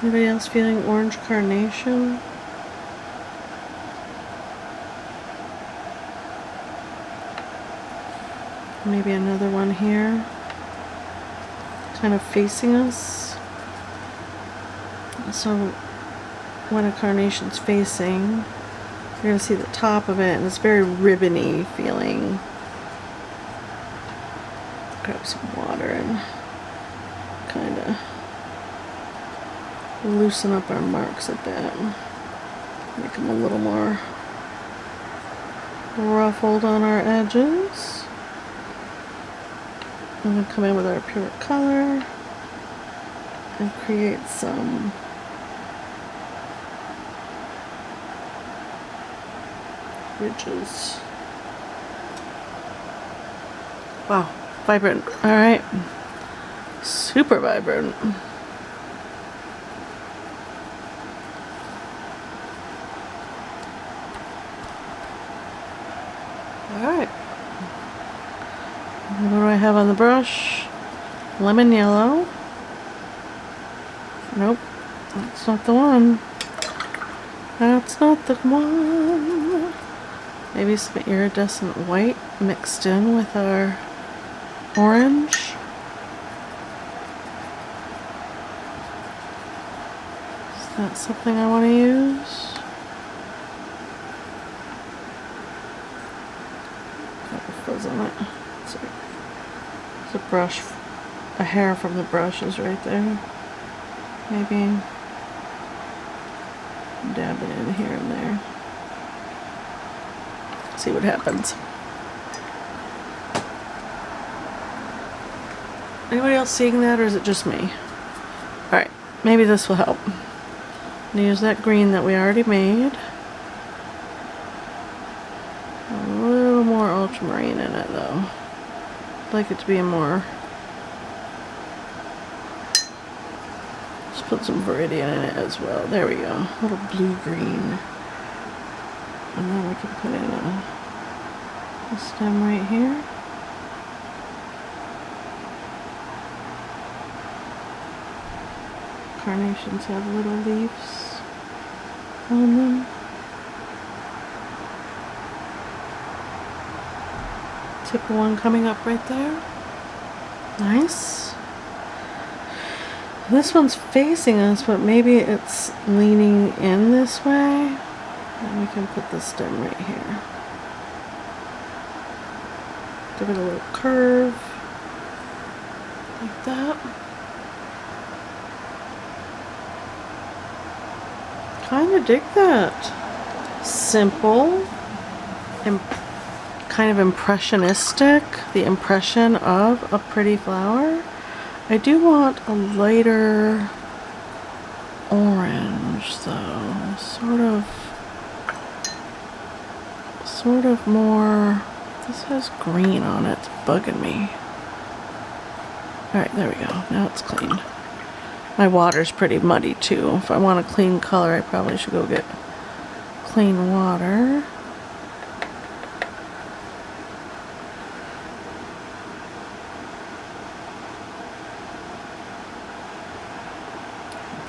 Anybody else feeling orange carnation? Maybe another one here, kind of facing us. So when a carnation's facing, you're going to see the top of it, and it's very ribbony feeling. Grab some water and kind of loosen up our marks a bit. Make them a little more ruffled on our edges. I'm going to come in with our pure color and create some ridges. Wow, vibrant. All right, super vibrant. All right. What do I have on the brush? Lemon yellow. Nope, that's not the one. That's not the one. Maybe some iridescent white mixed in with our orange. Is that something I want to use? Got a fuzz on it. There's a brush, a hair from the brush is right there. Maybe dab it in here and there. See what happens. Anybody else seeing that, or is it just me? Alright, maybe this will help. I'm gonna use that green that we already made. A little more ultramarine in it though. I'd like it to be more. Let's put some viridian in it as well. There we go. A little blue-green. And then we can put in a stem right here. Carnations have little leaves on them. Tip of one coming up right there. Nice. This one's facing us, but maybe it's leaning in this way. And we can put the stem right here. Give it a little curve. Like that. Kind of dig that. Simple. Kind of impressionistic. The impression of a pretty flower. I do want a lighter orange though. Sort of more. This has green on it. It's bugging me. Alright, there we go. Now it's clean. My water's pretty muddy too. If I want a clean color, I probably should go get clean water.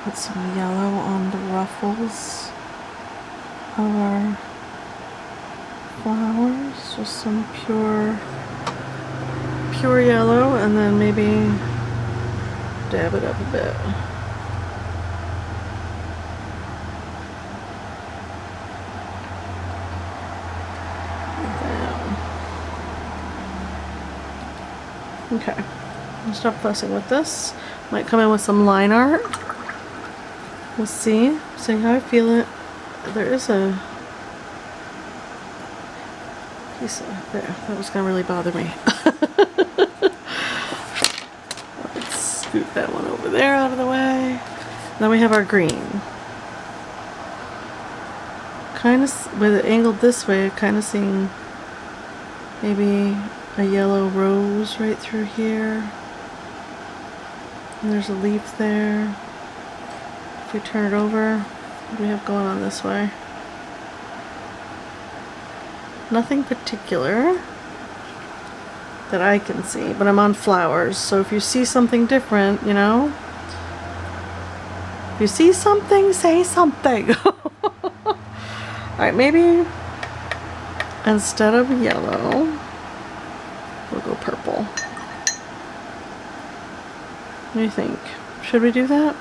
Put some yellow on the ruffles of our flowers. Just some pure yellow, and then maybe dab it up a bit. Okay, I'll stop fussing with this. Might come in with some line art. We'll see how I feel it. There is a piece of there. That was gonna really bother me. Let's scoot that one over there out of the way. Then we have our green. Kind of with it angled this way, kind of seeing maybe a yellow rose right through here. And there's a leaf there. If we turn it over, what do we have going on this way? Nothing particular that I can see, but I'm on flowers, so if you see something different, you know, if you see something, say something. Alright, maybe instead of yellow, we'll go purple. What do you think? Should we do that?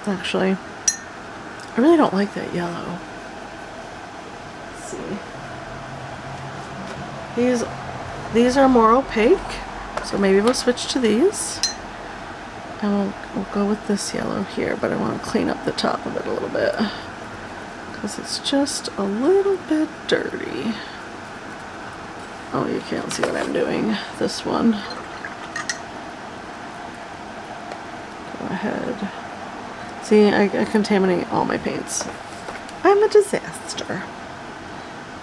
Actually, I really don't like that yellow. Let's see. These are more opaque, so maybe we'll switch to these. And we'll go with this yellow here, but I want to clean up the top of it a little bit because it's just a little bit dirty. Oh, you can't see what I'm doing. This one. Go ahead. See, I contaminate all my paints. I'm a disaster.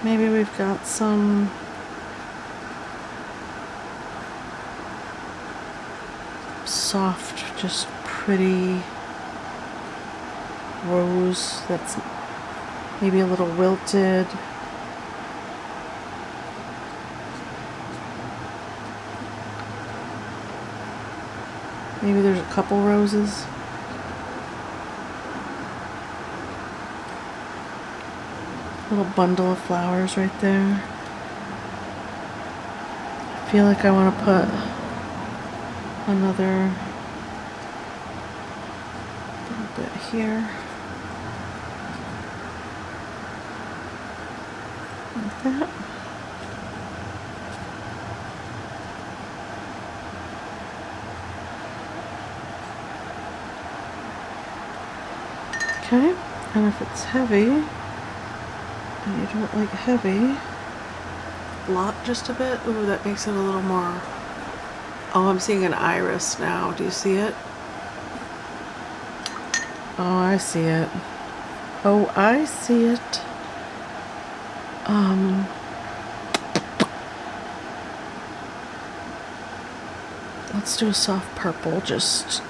Maybe we've got some soft, just pretty rose that's maybe a little wilted. Maybe there's a couple roses. Little bundle of flowers right there. I feel like I want to put another little bit here. Like that. Okay, and if it's heavy, and you don't like heavy, blot just a bit. Ooh, that makes it a little more. Oh, I'm seeing an iris now. Do you see it? Oh, I see it. Oh, I see it. Let's do a soft purple, just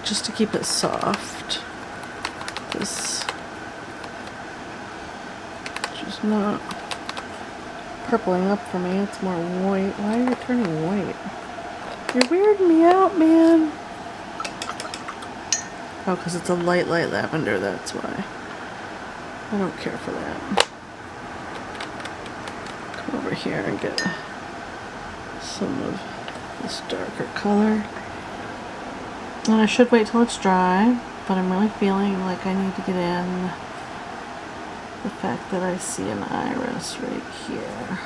to keep it soft. This just not purpling up for me. It's more white. Why are you turning white? You're weirding me out, man. Oh, because it's a light lavender, that's why. I don't care for that. Come over here and get some of this darker color. And I should wait till it's dry, but I'm really feeling like I need to get in the fact that I see an iris right here.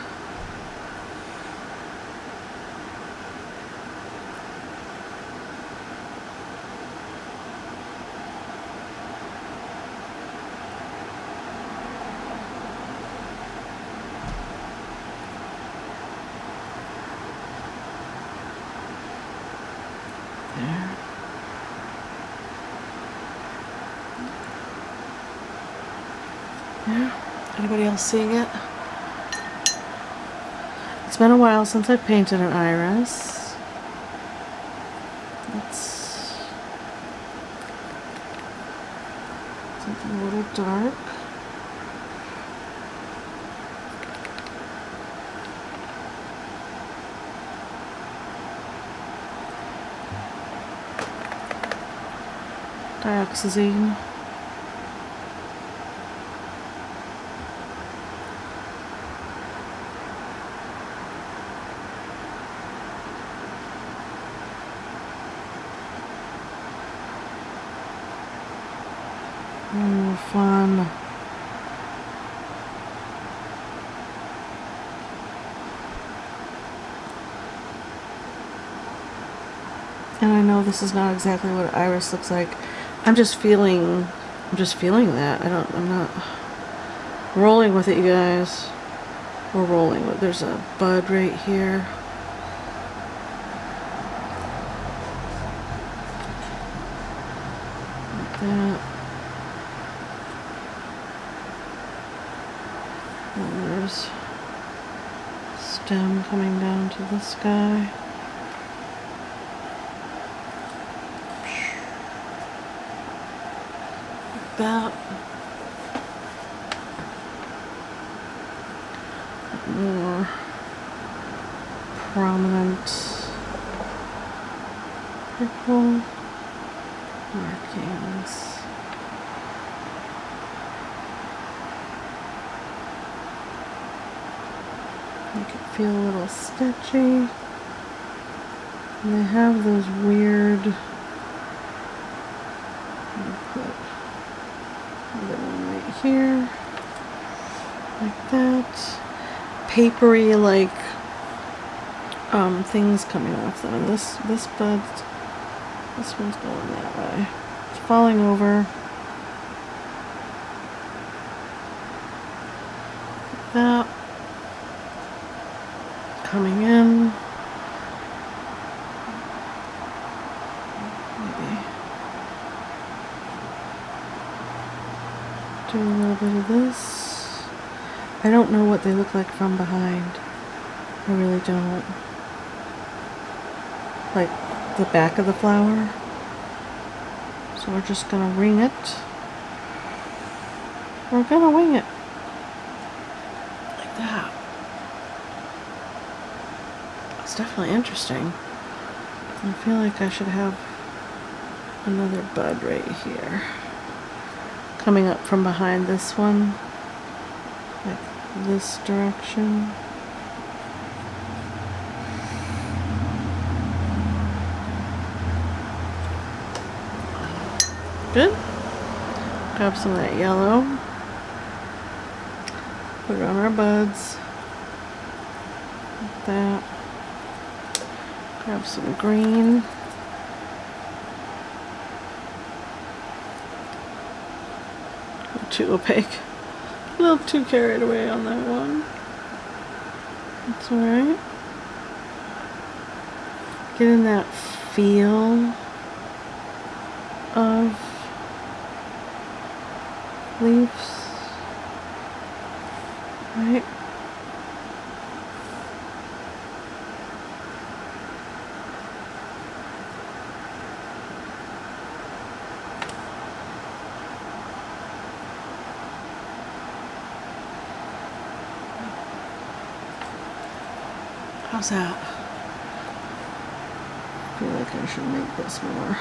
There. Yeah. Anybody else seeing it? It's been a while since I've painted an iris. It's something a little dark. Dioxazine. Oh, fun. And I know this is not exactly what iris looks like. I'm just feeling that. I'm not rolling with it, you guys. We're rolling with, there's a bud right here. Like that. And there's stem coming down to this guy. That more prominent purple markings. Make it feel a little sketchy. And they have those weird, here, like that, papery like things coming off them. And this bud, this one's going that way. It's falling over. Like that, coming in. Maybe do a little bit of this. I don't know what they look like from behind. I really don't. Like the back of the flower. So we're just gonna wing it. We're gonna wing it. Like that. It's definitely interesting. I feel like I should have another bud right here. Coming up from behind this one. Like this direction. Good. Grab some of that yellow. Put it on our buds. Like that. Grab some green. Too opaque. A little too carried away on that one. That's alright. Getting that feel of leaves. Right? How's that? I feel like I should make this more.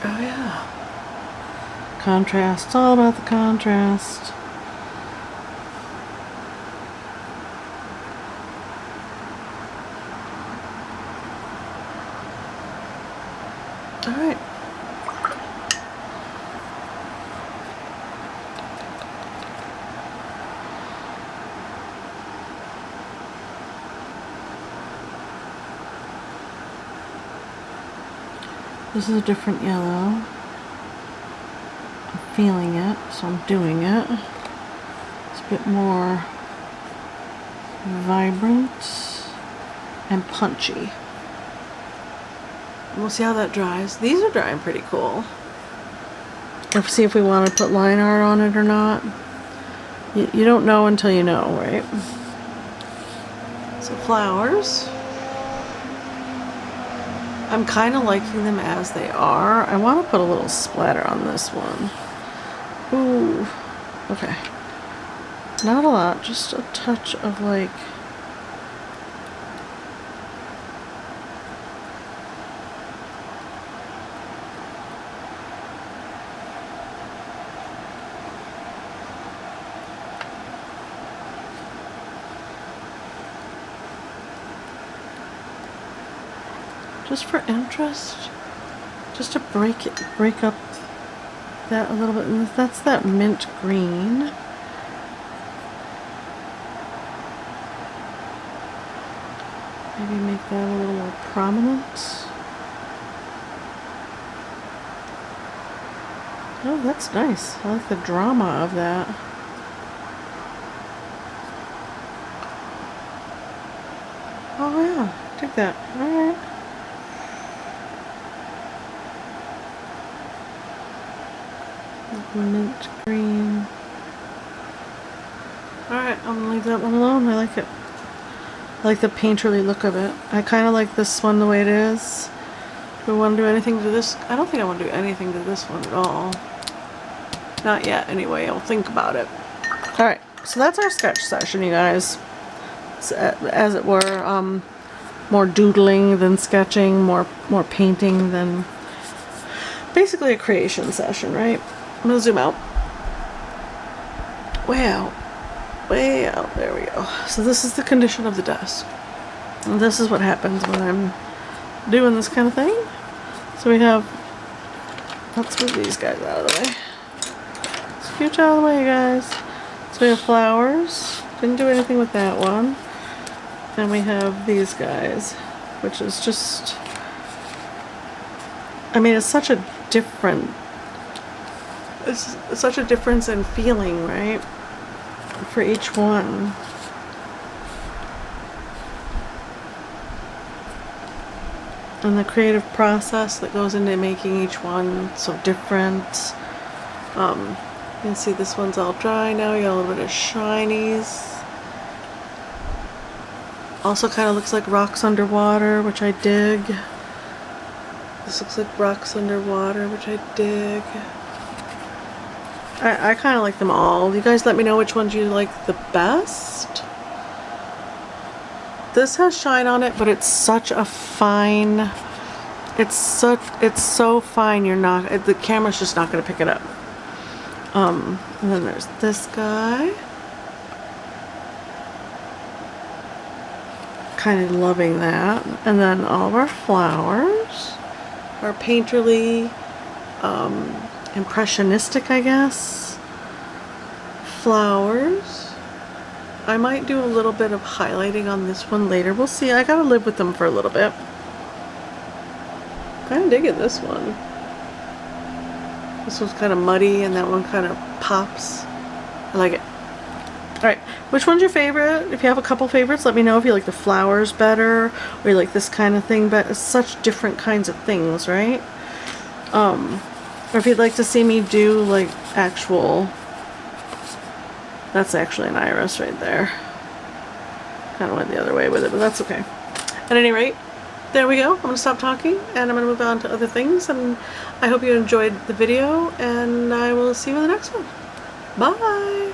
Oh yeah. Contrast. It's all about the contrast. Alright. This is a different yellow. I'm feeling it, so I'm doing it. It's a bit more vibrant and punchy. We'll see how that dries. These are drying pretty cool. Let's see if we want to put line art on it or not. You don't know until you know, right? So flowers. I'm kind of liking them as they are. I want to put a little splatter on this one. Ooh. Okay. Not a lot, just a touch of like... just for interest, just to break up that a little bit. And that's that mint green. Maybe make that a little more prominent. Oh, that's nice. I like the drama of that. Oh yeah, take that. All right. Mint green. Alright, I'm gonna leave that one alone. I like it. I like the painterly look of it. I kind of like this one the way it is. Do we want to do anything to this? I don't think I want to do anything to this one at all. Not yet, anyway. I'll think about it. Alright, so that's our sketch session, you guys. So, as it were, more doodling than sketching, more painting than... basically a creation session, right? I'm gonna zoom out. Way out. Way out. There we go. So this is the condition of the desk. And this is what happens when I'm doing this kind of thing. So we have... let's move these guys out of the way. Scooch out of the way, guys. So we have flowers. Didn't do anything with that one. And we have these guys, which is just... I mean, it's such a different... it's such a difference in feeling, right? for each one. And the creative process that goes into making each one so different. You can see this one's all dry now. You got a little bit of shinies. Also kind of looks like rocks underwater, which I dig. This looks like rocks underwater, which I dig. I kind of like them all. You guys let me know which ones you like the best. This has shine on it, but it's such a fine, it's so fine you're not, the camera's just not going to pick it up. And then there's this guy. Kind of loving that. And then all of our flowers. Our painterly, impressionistic, I guess, flowers. I might do a little bit of highlighting on this one later. We'll see. I gotta live with them for a little bit. Kind of digging this one. This one's kind of muddy and that one kind of pops. I like it. Alright, which one's your favorite? If you have a couple favorites, let me know if you like the flowers better or you like this kind of thing, but it's such different kinds of things, right? Or if you'd like to see me do like actual, that's actually an iris right there. Kind of went the other way with it, but that's okay. At any rate, there we go. I'm going to stop talking and I'm going to move on to other things, and I hope you enjoyed the video, and I will see you in the next one. Bye!